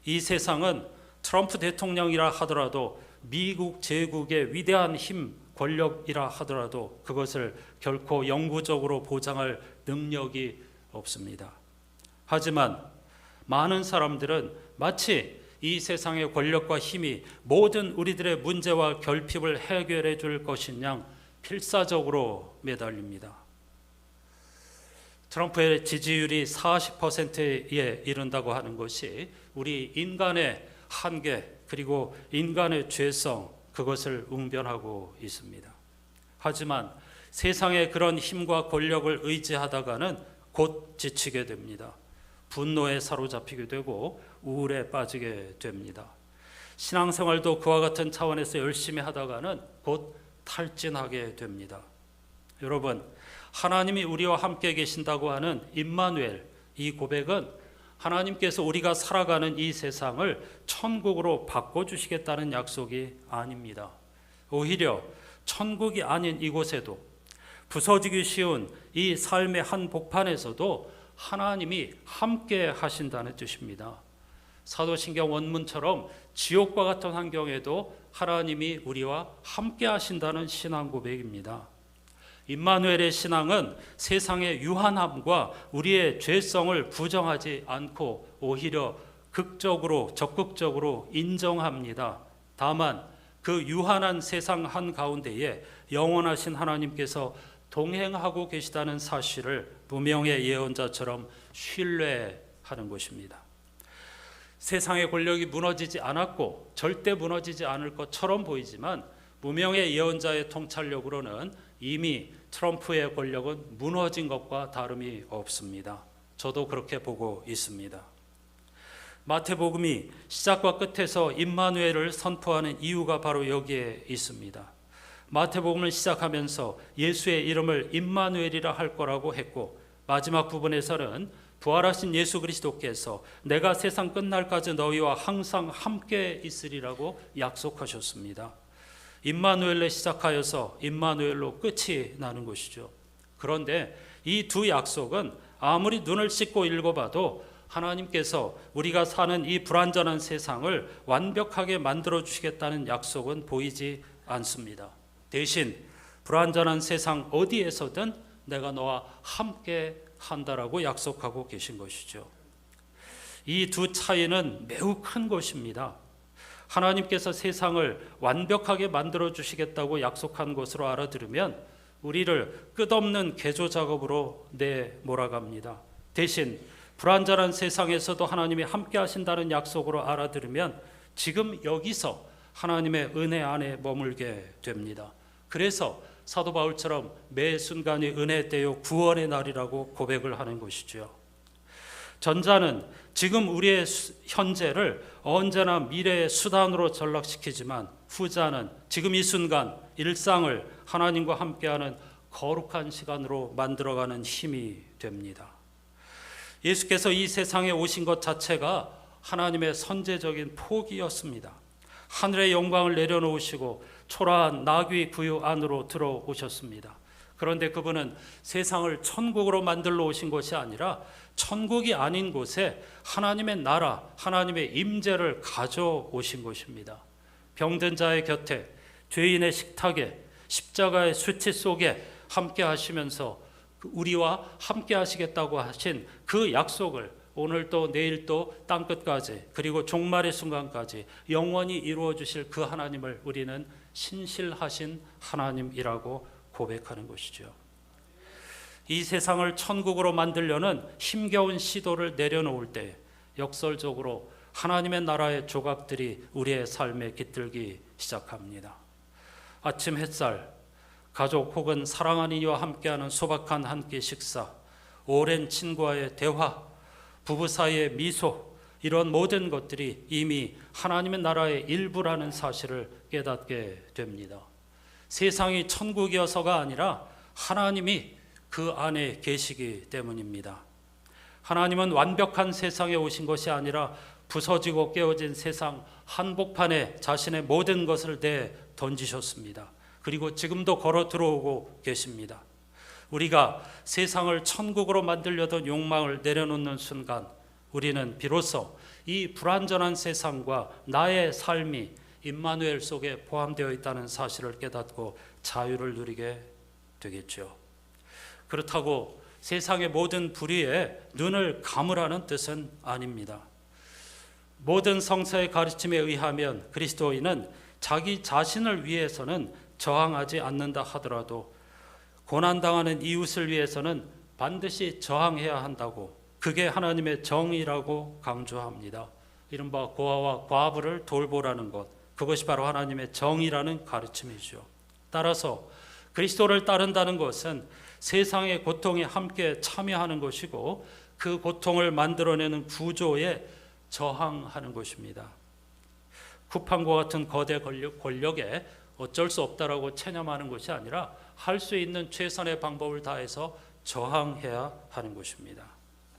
이 세상은 트럼프 대통령이라 하더라도 미국 제국의 위대한 힘, 권력이라 하더라도 그것을 결코 영구적으로 보장할 능력이 없습니다. 하지만 많은 사람들은 마치 이 세상의 권력과 힘이 모든 우리들의 문제와 결핍을 해결해 줄 것인 양 필사적으로 매달립니다. 트럼프의 지지율이 40%에 이른다고 하는 것이 우리 인간의 한계 그리고 인간의 죄성 그것을 웅변하고 있습니다. 하지만 세상의 그런 힘과 권력을 의지하다가는 곧 지치게 됩니다. 분노에 사로잡히게 되고 우울에 빠지게 됩니다. 신앙생활도 그와 같은 차원에서 열심히 하다가는 곧 탈진하게 됩니다. 여러분, 하나님이 우리와 함께 계신다고 하는 임마누엘, 이 고백은 하나님께서 우리가 살아가는 이 세상을 천국으로 바꿔주시겠다는 약속이 아닙니다. 오히려 천국이 아닌 이곳에도 부서지기 쉬운 이 삶의 한 복판에서도 하나님이 함께 하신다는 뜻입니다. 사도신경 원문처럼 지옥과 같은 환경에도 하나님이 우리와 함께 하신다는 신앙 고백입니다. 임마누엘의 신앙은 세상의 유한함과 우리의 죄성을 부정하지 않고 오히려 극적으로 적극적으로 인정합니다. 다만 그 유한한 세상 한가운데에 영원하신 하나님께서 동행하고 계시다는 사실을 무명의 예언자처럼 신뢰하는 것입니다. 세상의 권력이 무너지지 않았고 절대 무너지지 않을 것처럼 보이지만 무명의 예언자의 통찰력으로는 이미 트럼프의 권력은 무너진 것과 다름이 없습니다. 저도 그렇게 보고 있습니다. 마태복음이 시작과 끝에서 임마누엘을 선포하는 이유가 바로 여기에 있습니다. 마태복음을 시작하면서 예수의 이름을 임마누엘이라 할 거라고 했고 마지막 부분에서는 부활하신 예수 그리스도께서 내가 세상 끝날까지 너희와 항상 함께 있으리라고 약속하셨습니다. 임마누엘로 시작하여서 임마누엘로 끝이 나는 것이죠. 그런데 이 두 약속은 아무리 눈을 씻고 읽어봐도 하나님께서 우리가 사는 이 불완전한 세상을 완벽하게 만들어 주시겠다는 약속은 보이지 않습니다. 대신 불완전한 세상 어디에서든 내가 너와 함께 한다라고 약속하고 계신 것이죠. 이 두 차이는 매우 큰 것입니다. 하나님께서 세상을 완벽하게 만들어 주시겠다고 약속한 것으로 알아들으면 우리를 끝없는 개조 작업으로 내몰아갑니다. 대신 불완전한 세상에서도 하나님이 함께 하신다는 약속으로 알아들으면 지금 여기서 하나님의 은혜 안에 머물게 됩니다. 그래서 사도 바울처럼 매 순간이 은혜의 때요 구원의 날이라고 고백을 하는 것이죠. 전자는 지금 우리의 현재를 언제나 미래의 수단으로 전락시키지만 후자는 지금 이 순간 일상을 하나님과 함께하는 거룩한 시간으로 만들어가는 힘이 됩니다. 예수께서 이 세상에 오신 것 자체가 하나님의 선제적인 포기였습니다. 하늘의 영광을 내려놓으시고 초라한 나귀 구유 안으로 들어오셨습니다. 그런데 그분은 세상을 천국으로 만들러 오신 것이 아니라 천국이 아닌 곳에 하나님의 나라, 하나님의 임재를 가져오신 것입니다. 병든 자의 곁에, 죄인의 식탁에, 십자가의 수치 속에 함께 하시면서 우리와 함께 하시겠다고 하신 그 약속을 오늘도 내일도 땅끝까지 그리고 종말의 순간까지 영원히 이루어 주실 그 하나님을 우리는 신실하신 하나님이라고 고백하는 것이죠. 이 세상을 천국으로 만들려는 힘겨운 시도를 내려놓을 때 역설적으로 하나님의 나라의 조각들이 우리의 삶에 깃들기 시작합니다. 아침 햇살, 가족 혹은 사랑하는 이와 함께하는 소박한 한 끼 식사, 오랜 친구와의 대화, 부부 사이의 미소, 이런 모든 것들이 이미 하나님의 나라의 일부라는 사실을 깨닫게 됩니다. 세상이 천국이어서가 아니라 하나님이 그 안에 계시기 때문입니다. 하나님은 완벽한 세상에 오신 것이 아니라 부서지고 깨어진 세상 한복판에 자신의 모든 것을 내 던지셨습니다. 그리고 지금도 걸어 들어오고 계십니다. 우리가 세상을 천국으로 만들려던 욕망을 내려놓는 순간 우리는 비로소 이 불완전한 세상과 나의 삶이 임마누엘 속에 포함되어 있다는 사실을 깨닫고 자유를 누리게 되겠죠. 그렇다고 세상의 모든 불의에 눈을 감으라는 뜻은 아닙니다. 모든 성서의 가르침에 의하면 그리스도인은 자기 자신을 위해서는 저항하지 않는다 하더라도 고난당하는 이웃을 위해서는 반드시 저항해야 한다고, 그게 하나님의 정의라고 강조합니다. 이른바 고아와 과부를 돌보라는 것, 그것이 바로 하나님의 정의라는 가르침이죠. 따라서 그리스도를 따른다는 것은 세상의 고통에 함께 참여하는 것이고 그 고통을 만들어내는 구조에 저항하는 것입니다. 쿠팡과 같은 거대 권력에 어쩔 수 없다라고 체념하는 것이 아니라 할 수 있는 최선의 방법을 다해서 저항해야 하는 것입니다.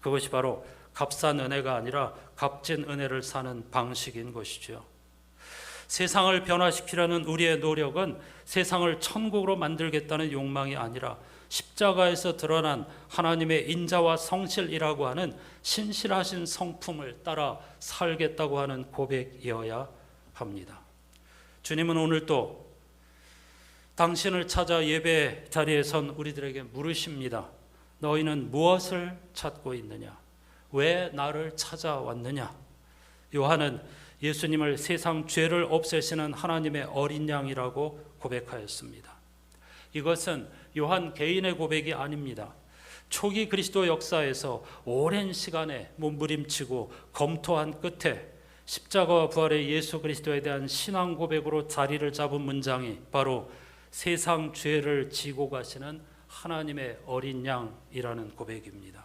그것이 바로 값싼 은혜가 아니라 값진 은혜를 사는 방식인 것이죠. 세상을 변화시키려는 우리의 노력은 세상을 천국으로 만들겠다는 욕망이 아니라 십자가에서 드러난 하나님의 인자와 성실이라고 하는 신실하신 성품을 따라 살겠다고 하는 고백이어야 합니다. 주님은 오늘 또 당신을 찾아 예배 자리에 선 우리들에게 물으십니다. 너희는 무엇을 찾고 있느냐? 왜 나를 찾아왔느냐? 요한은 예수님을 세상 죄를 없애시는 하나님의 어린 양이라고 고백하였습니다. 이것은 요한 개인의 고백이 아닙니다. 초기 그리스도 역사에서 오랜 시간에 몸부림치고 검토한 끝에 십자가와 부활의 예수 그리스도에 대한 신앙 고백으로 자리를 잡은 문장이 바로 세상 죄를 지고 가시는 하나님의 어린 양이라는 고백입니다.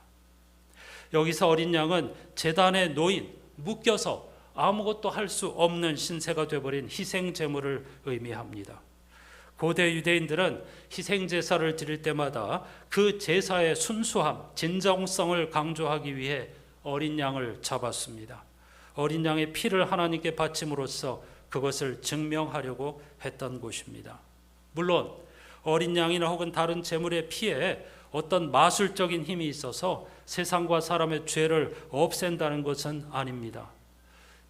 여기서 어린 양은 제단에 놓인 묶여서 아무것도 할 수 없는 신세가 되어버린 희생 제물을 의미합니다. 고대 유대인들은 희생 제사를 드릴 때마다 그 제사의 순수함, 진정성을 강조하기 위해 어린 양을 잡았습니다. 어린 양의 피를 하나님께 바침으로써 그것을 증명하려고 했던 것입니다. 물론 어린 양이나 혹은 다른 제물의 피에 어떤 마술적인 힘이 있어서 세상과 사람의 죄를 없앤다는 것은 아닙니다.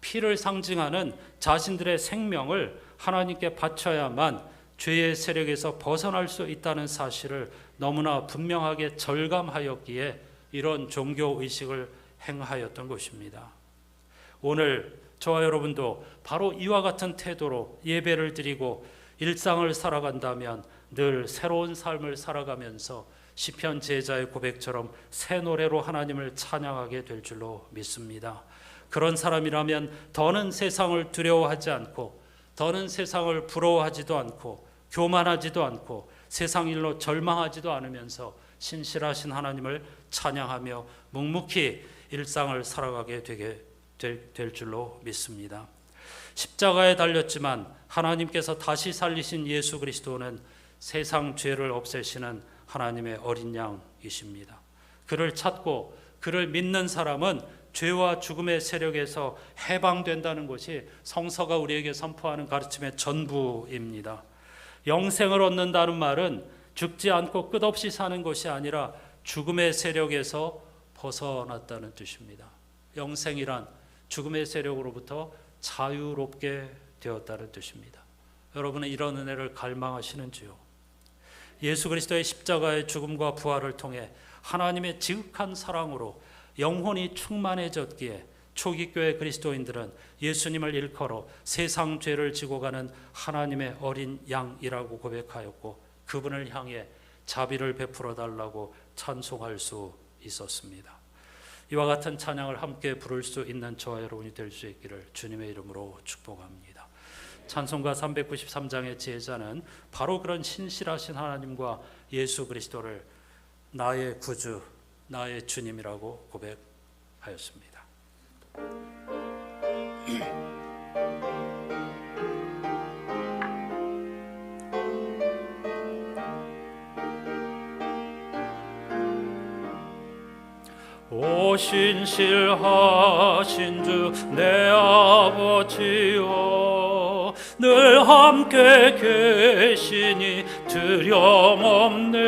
피를 상징하는 자신들의 생명을 하나님께 바쳐야만 죄의 세력에서 벗어날 수 있다는 사실을 너무나 분명하게 절감하였기에 이런 종교의식을 행하였던 것입니다. 오늘 저와 여러분도 바로 이와 같은 태도로 예배를 드리고 일상을 살아간다면 늘 새로운 삶을 살아가면서 시편 제자의 고백처럼 새 노래로 하나님을 찬양하게 될 줄로 믿습니다. 그런 사람이라면 더는 세상을 두려워하지 않고 더는 세상을 부러워하지도 않고 교만하지도 않고 세상 일로 절망하지도 않으면서 신실하신 하나님을 찬양하며 묵묵히 일상을 살아가게 될 줄로 믿습니다. 십자가에 달렸지만 하나님께서 다시 살리신 예수 그리스도는 세상 죄를 없애시는 하나님의 어린 양이십니다. 그를 찾고 그를 믿는 사람은 죄와 죽음의 세력에서 해방된다는 것이 성서가 우리에게 선포하는 가르침의 전부입니다. 영생을 얻는다는 말은 죽지 않고 끝없이 사는 것이 아니라 죽음의 세력에서 벗어났다는 뜻입니다. 영생이란 죽음의 세력으로부터 자유롭게 되었다는 뜻입니다. 여러분은 이런 은혜를 갈망하시는지요? 예수 그리스도의 십자가의 죽음과 부활을 통해 하나님의 지극한 사랑으로 영혼이 충만해졌기에 초기 교회 그리스도인들은 예수님을 일컬어 세상 죄를 지고 가는 하나님의 어린 양이라고 고백하였고 그분을 향해 자비를 베풀어 달라고 찬송할 수 있었습니다. 이와 같은 찬양을 함께 부를 수 있는 저와 여러분이 될 수 있기를 주님의 이름으로 축복합니다. 찬송가 393장의 제자는 바로 그런 신실하신 하나님과 예수 그리스도를 나의 구주, 나의 주님이라고 고백하였습니다. 오 오 신실하신 주 내 아버지여, 늘 함께 계시니 두려움없네.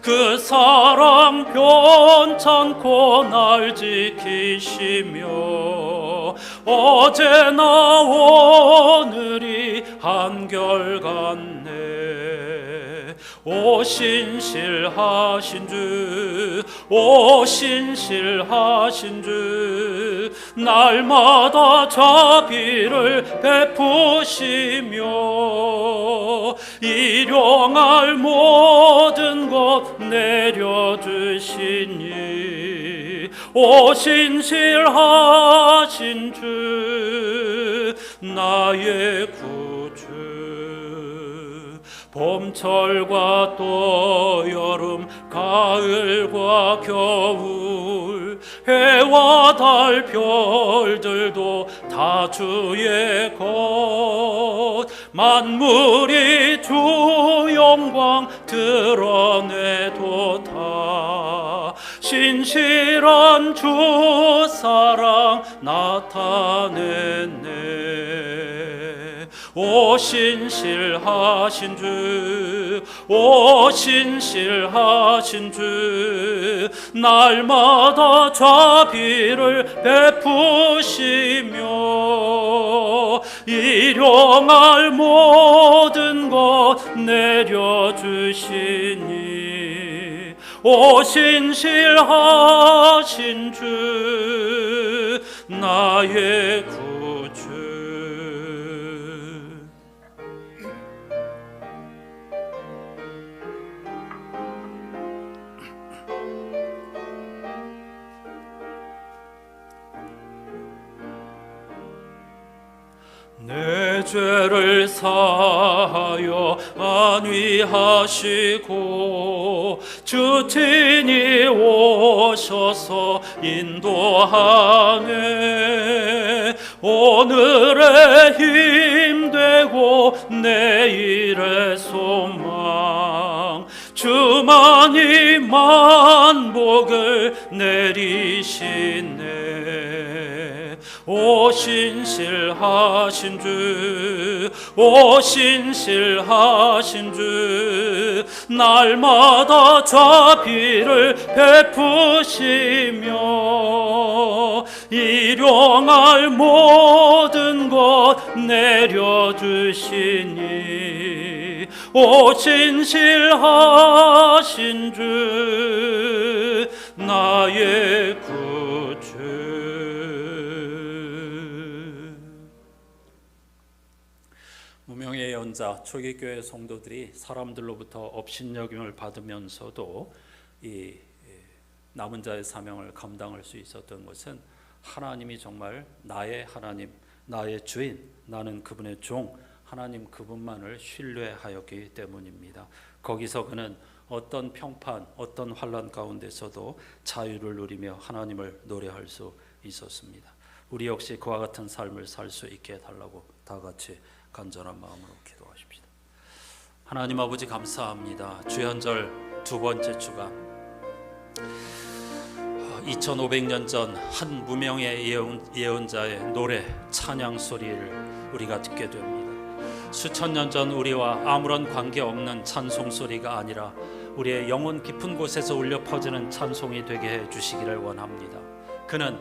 그 사랑 변찮고 날 지키시며 어제나 오늘이 한결같네. 오 신실하신 주, 오 신실하신 주, 날마다 자비를 베푸시며 일용할 모든 것 내려주시니 오 신실하신 주 나의 구주. 봄철과 또 여름 가을과 겨울 해와 달 별들도 다 주의 것. 만물이 주 영광 드러내도다. 신실한 주 사랑 나타내네. 오 신실하신 주, 오 신실하신 주, 날마다 자비를 베푸시며 일용할 모든 것 내려주시니 오 신실하신 주 나의 구주. 내 죄를 사하여 안위하시고 주 친히 오셔서 인도하네. 오늘의 힘되고 내일의 소망, 주만이 만복을 내리시네. 오 신실하신 주, 오 신실하신 주, 날마다 자비를 베푸시며 일용할 모든 것 내려주시니 오 신실하신 주 나의 구주. 무명의 예언자 초기교회 성도들이 사람들로부터 업신여김을 받으면서도 이 남은 자의 사명을 감당할 수 있었던 것은 하나님이 정말 나의 하나님, 나의 주인, 나는 그분의 종, 하나님 그분만을 신뢰하였기 때문입니다. 거기서 그는 어떤 평판, 어떤 환난 가운데서도 자유를 누리며 하나님을 노래할 수 있었습니다. 우리 역시 그와 같은 삶을 살 수 있게 해달라고 다 같이 간절한 마음으로 기도하십시다. 하나님 아버지 감사합니다. 주연절 두 번째 주간 2500년 전 한 무명의 예언자의 노래 찬양 소리를 우리가 듣게 됩니다. 수천 년 전 우리와 아무런 관계없는 찬송 소리가 아니라 우리의 영혼 깊은 곳에서 울려 퍼지는 찬송이 되게 해 주시기를 원합니다. 그는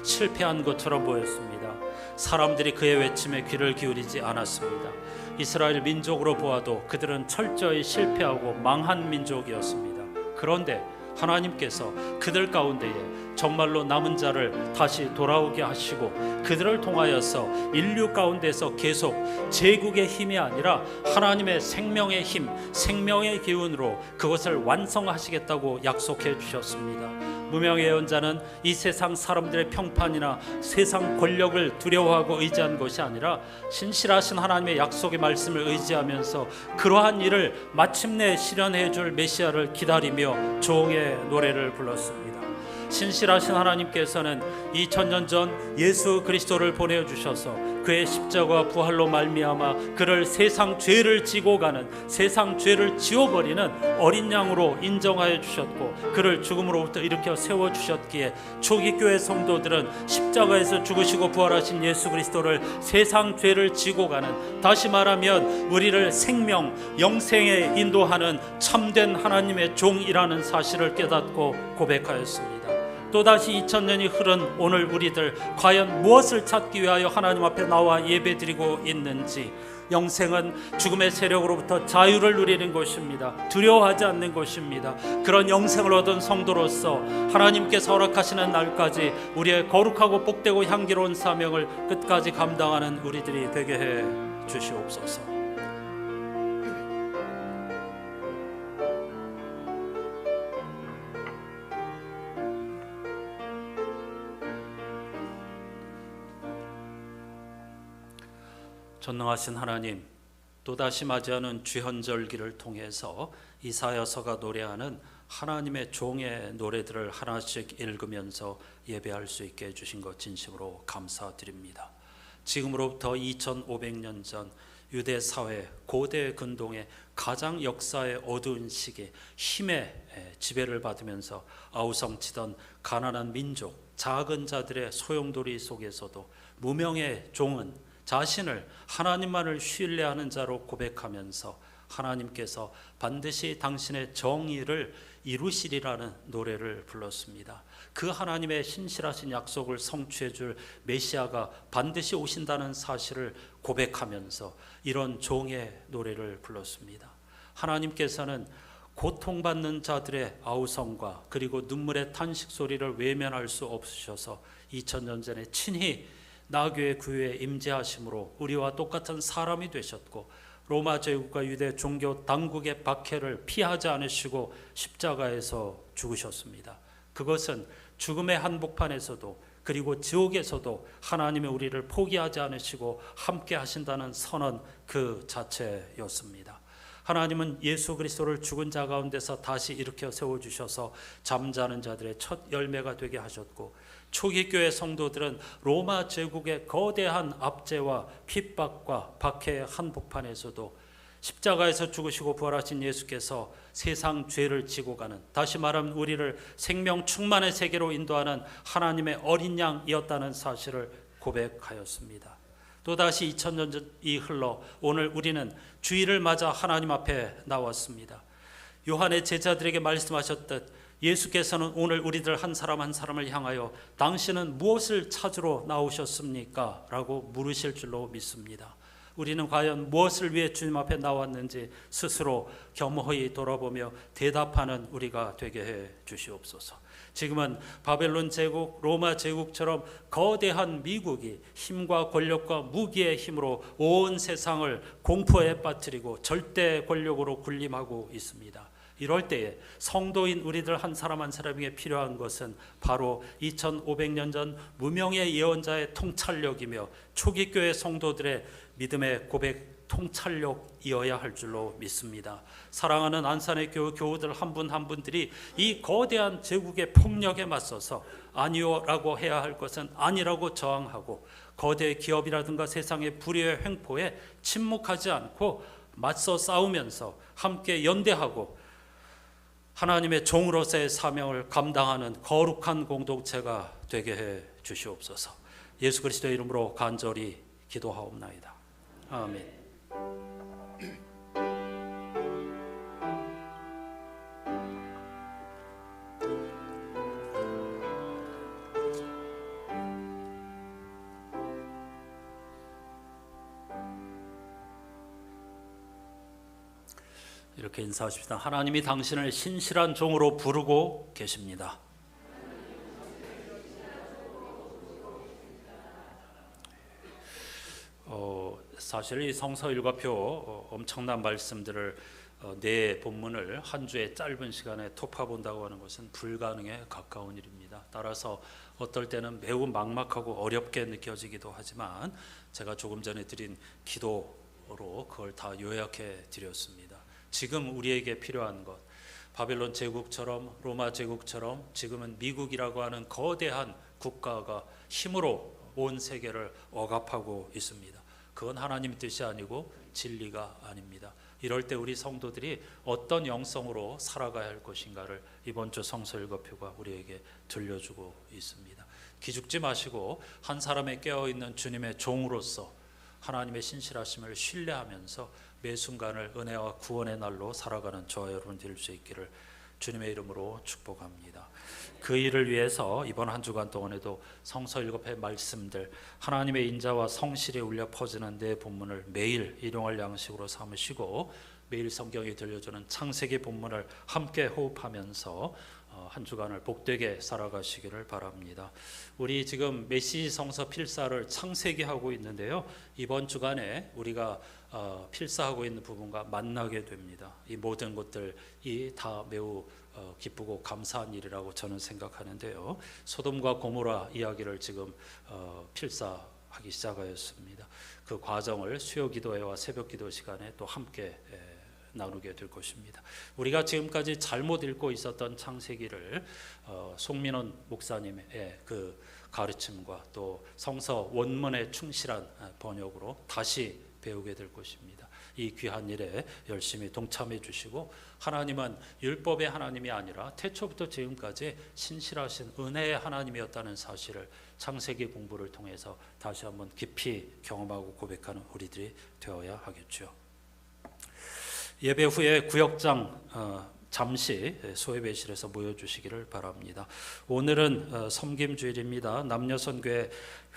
실패한 것처럼 보였습니다. 사람들이 그의 외침에 귀를 기울이지 않았습니다. 이스라엘 민족으로 보아도 그들은 철저히 실패하고 망한 민족이었습니다. 그런데 하나님께서 그들 가운데에 정말로 남은 자를 다시 돌아오게 하시고 그들을 통하여서 인류 가운데서 계속 제국의 힘이 아니라 하나님의 생명의 힘, 생명의 기운으로 그것을 완성하시겠다고 약속해 주셨습니다. 무명의 예언자는 이 세상 사람들의 평판이나 세상 권력을 두려워하고 의지한 것이 아니라 신실하신 하나님의 약속의 말씀을 의지하면서 그러한 일을 마침내 실현해 줄 메시아를 기다리며 종의 노래를 불렀습니다. 신실하신 하나님께서는 2000년 전 예수 그리스도를 보내주셔서 그의 십자가 부활로 말미암아 그를 세상 죄를 지고 가는, 세상 죄를 지워버리는 어린 양으로 인정하여 주셨고 그를 죽음으로부터 일으켜 세워주셨기에 초기 교회 성도들은 십자가에서 죽으시고 부활하신 예수 그리스도를 세상 죄를 지고 가는, 다시 말하면 우리를 생명, 영생에 인도하는 참된 하나님의 종이라는 사실을 깨닫고 고백하였습니다. 또다시 2000년이 흐른 오늘 우리들 과연 무엇을 찾기 위하여 하나님 앞에 나와 예배드리고 있는지. 영생은 죽음의 세력으로부터 자유를 누리는 것입니다. 두려워하지 않는 것입니다. 그런 영생을 얻은 성도로서 하나님께서 허락하시는 날까지 우리의 거룩하고 복되고 향기로운 사명을 끝까지 감당하는 우리들이 되게 해 주시옵소서. 전능하신 하나님, 또다시 맞이하는 주현절기를 통해서 이사야서가 노래하는 하나님의 종의 노래들을 하나씩 읽으면서 예배할 수 있게 해주신 것 진심으로 감사드립니다. 지금으로부터 2500년 전 유대 사회 고대 근동의 가장 역사의 어두운 시기, 힘의 지배를 받으면서 아우성치던 가난한 민족, 작은 자들의 소용돌이 속에서도 무명의 종은 자신을 하나님만을 신뢰하는 자로 고백하면서 하나님께서 반드시 당신의 정의를 이루시리라는 노래를 불렀습니다. 그 하나님의 신실하신 약속을 성취해 줄 메시아가 반드시 오신다는 사실을 고백하면서 이런 종의 노래를 불렀습니다. 하나님께서는 고통받는 자들의 아우성과 그리고 눈물의 탄식 소리를 외면할 수 없으셔서 2000년 전에 친히 나귀의 구유에 임재하심으로 우리와 똑같은 사람이 되셨고 로마 제국과 유대 종교 당국의 박해를 피하지 않으시고 십자가에서 죽으셨습니다. 그것은 죽음의 한복판에서도 그리고 지옥에서도 하나님의 우리를 포기하지 않으시고 함께 하신다는 선언 그 자체였습니다. 하나님은 예수 그리스도를 죽은 자 가운데서 다시 일으켜 세워주셔서 잠자는 자들의 첫 열매가 되게 하셨고 초기 교회 성도들은 로마 제국의 거대한 압제와 핍박과 박해의 한복판에서도 십자가에서 죽으시고 부활하신 예수께서 세상 죄를 지고 가는, 다시 말하면 우리를 생명 충만의 세계로 인도하는 하나님의 어린 양이었다는 사실을 고백하였습니다. 또다시 2000년이 흘러 오늘 우리는 주일을 맞아 하나님 앞에 나왔습니다. 요한의 제자들에게 말씀하셨듯 예수께서는 오늘 우리들 한 사람 한 사람을 향하여 당신은 무엇을 찾으러 나오셨습니까? 라고 물으실 줄로 믿습니다. 우리는 과연 무엇을 위해 주님 앞에 나왔는지 스스로 겸허히 돌아보며 대답하는 우리가 되게 해 주시옵소서. 지금은 바벨론 제국, 로마 제국처럼 거대한 미국이 힘과 권력과 무기의 힘으로 온 세상을 공포에 빠뜨리고 절대 권력으로 군림하고 있습니다. 이럴 때에 성도인 우리들 한 사람 한 사람에게 필요한 것은 바로 2500년 전 무명의 예언자의 통찰력이며 초기 교회 성도들의 믿음의 고백 통찰력이어야 할 줄로 믿습니다. 사랑하는 안산의 교우들 한 분 한 분들이 이 거대한 제국의 폭력에 맞서서 아니요라고 해야 할 것은 아니라고 저항하고 거대 기업이라든가 세상의 불의의 횡포에 침묵하지 않고 맞서 싸우면서 함께 연대하고 하나님의 종으로서의 사명을 감당하는 거룩한 공동체가 되게 해 주시옵소서. 예수 그리스도의 이름으로 간절히 기도하옵나이다. 아멘. 이렇게 인사하십시다. 하나님이 당신을 신실한 종으로 부르고 계십니다. 사실 이 성서 일과표 엄청난 말씀들을 네 본문을 한 주의 짧은 시간에 토파본다고 하는 것은 불가능에 가까운 일입니다. 따라서 어떨 때는 매우 막막하고 어렵게 느껴지기도 하지만 제가 조금 전에 드린 기도로 그걸 다 요약해 드렸습니다. 지금 우리에게 필요한 것, 바벨론 제국처럼 로마 제국처럼 지금은 미국이라고 하는 거대한 국가가 힘으로 온 세계를 억압하고 있습니다. 그건 하나님의 뜻이 아니고 진리가 아닙니다. 이럴 때 우리 성도들이 어떤 영성으로 살아가야 할 것인가를 이번 주 성서일과표가 우리에게 들려주고 있습니다. 기죽지 마시고 한 사람의 깨어있는 주님의 종으로서 하나님의 신실하심을 신뢰하면서 매 순간을 은혜와 구원의 날로 살아가는 저와 여러분 될 수 있기를 주님의 이름으로 축복합니다. 그 일을 위해서 이번 한 주간 동안에도 성서 7회 말씀들, 하나님의 인자와 성실에 울려 퍼지는 내 본문을 매일 일용할 양식으로 삼으시고 매일 성경이 들려주는 창세기 본문을 함께 호흡하면서 한 주간을 복되게 살아가시기를 바랍니다. 우리 지금 메시지 성서 필사를 창세기하고 있는데요, 이번 주간에 우리가 필사하고 있는 부분과 만나게 됩니다. 이 모든 것들이 다 매우 기쁘고 감사한 일이라고 저는 생각하는데요, 소돔과 고모라 이야기를 지금 필사하기 시작하였습니다. 그 과정을 수요 기도회와 새벽 기도 시간에 또 함께 나누게 될 것입니다. 우리가 지금까지 잘못 읽고 있었던 창세기를 송민원 목사님의 그 가르침과 또 성서 원문에 충실한 번역으로 다시 배우게 될 것입니다. 이 귀한 일에 열심히 동참해 주시고, 하나님은 율법의 하나님이 아니라 태초부터 지금까지 신실하신 은혜의 하나님이었다는 사실을 창세기 공부를 통해서 다시 한번 깊이 경험하고 고백하는 우리들이 되어야 하겠죠. 예배 후에 구역장 잠시 소예배실에서 모여주시기를 바랍니다. 오늘은 섬김주일입니다. 남녀선교회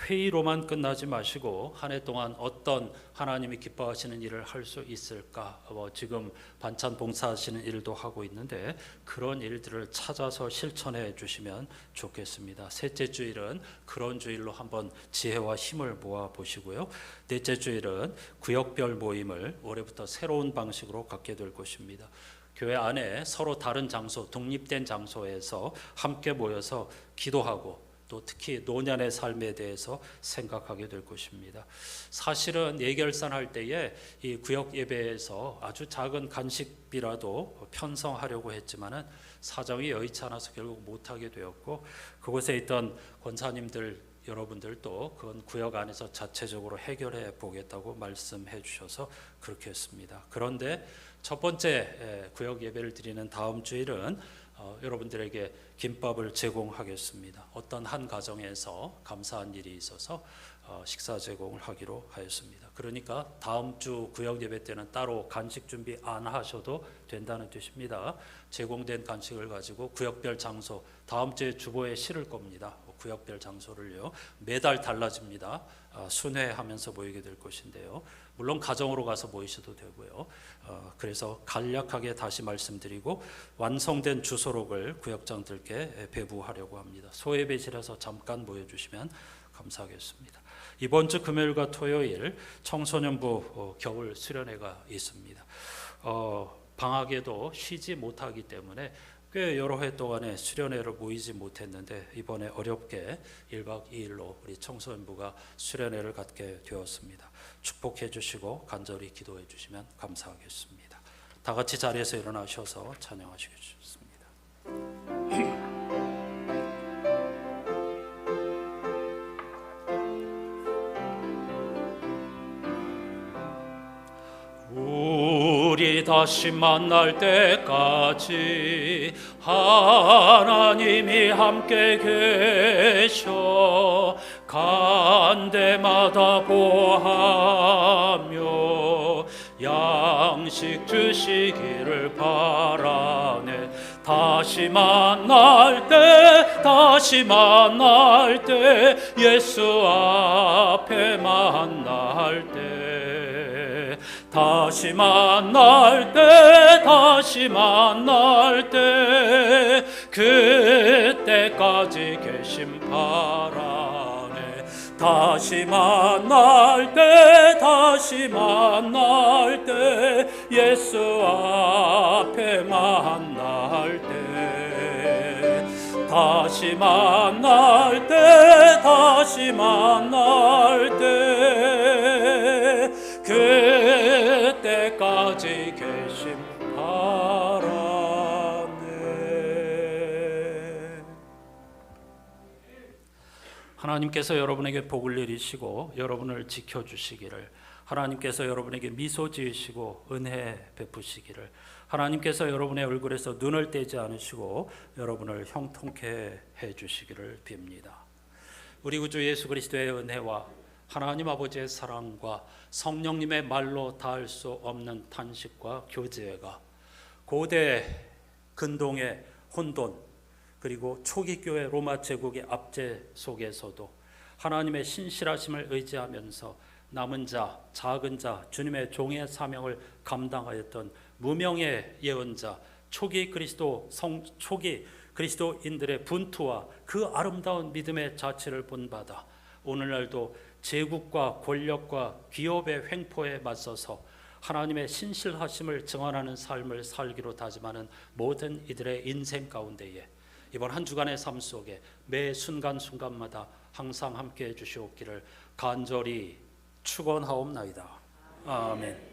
회의로만 끝나지 마시고 한 해 동안 어떤 하나님이 기뻐하시는 일을 할 수 있을까, 지금 반찬 봉사하시는 일도 하고 있는데 그런 일들을 찾아서 실천해 주시면 좋겠습니다. 셋째 주일은 그런 주일로 한번 지혜와 힘을 모아 보시고요, 넷째 주일은 구역별 모임을 올해부터 새로운 방식으로 갖게 될 것입니다. 교회 안에 서로 다른 장소, 독립된 장소에서 함께 모여서 기도하고 또 특히 노년의 삶에 대해서 생각하게 될 것입니다. 사실은 예결산할 때에 이 구역 예배에서 아주 작은 간식비라도 편성하려고 했지만은 사정이 여의치 않아서 결국 못하게 되었고, 그곳에 있던 권사님들 여러분들도 그건 구역 안에서 자체적으로 해결해 보겠다고 말씀해 주셔서 그렇게 했습니다. 그런데 첫 번째 구역 예배를 드리는 다음 주일은 여러분들에게 김밥을 제공하겠습니다. 어떤 한 가정에서 감사한 일이 있어서 식사 제공을 하기로 하였습니다. 그러니까 다음 주 구역 예배 때는 따로 간식 준비 안 하셔도 된다는 뜻입니다. 제공된 간식을 가지고 구역별 장소, 다음 주에 주보에 실을 겁니다. 구역별 장소를요, 매달 달라집니다. 순회하면서 모이게 될 것인데요, 물론 가정으로 가서 모이셔도 되고요. 그래서 간략하게 다시 말씀드리고 완성된 주소록을 구역장들께 배부하려고 합니다. 소예배실에서 잠깐 모여주시면 감사하겠습니다. 이번 주 금요일과 토요일 청소년부 겨울 수련회가 있습니다. 방학에도 쉬지 못하기 때문에 꽤 여러 해 동안에 수련회를 모이지 못했는데 이번에 어렵게 1박 2일로 우리 청소년부가 수련회를 갖게 되었습니다. 축복해 주시고 간절히 기도해 주시면 감사하겠습니다. 다 같이 자리에서 일어나셔서 찬양하시겠습니다. 우리 다시 만날 때까지 하나님이 함께 계셔 간 데마다 보하며 양식 주시기를 바라네. 다시 만날 때 예수 앞에 만날 때 다시 만날 때 그때까지 계심 바라네. 다시 만날 때 예수 앞에 만날 때 다시 만날 때 그때까지 계심 바라네. 하나님께서 여러분에게 복을 내리시고 여러분을 지켜주시기를, 하나님께서 여러분에게 미소 지으시고 은혜 베푸시기를, 하나님께서 여러분의 얼굴에서 눈을 떼지 않으시고 여러분을 형통케 해주시기를 빕니다. 우리 구주 예수 그리스도의 은혜와 하나님 아버지의 사랑과 성령님의 말로 닿을 수 없는 탄식과 교제가 고대 근동의 혼돈, 그리고 초기 교회 로마 제국의 압제 속에서도 하나님의 신실하심을 의지하면서 남은 자, 작은 자, 주님의 종의 사명을 감당하였던 무명의 예언자, 초기 그리스도인들의 분투와 그 아름다운 믿음의 자체를 본받아 오늘날도 제국과 권력과 기업의 횡포에 맞서서 하나님의 신실하심을 증언하는 삶을 살기로 다짐하는 모든 이들의 인생 가운데에 이번 한 주간의 삶 속에 매 순간순간마다 항상 함께해 주시옵기를 간절히 축원하옵나이다. 아멘.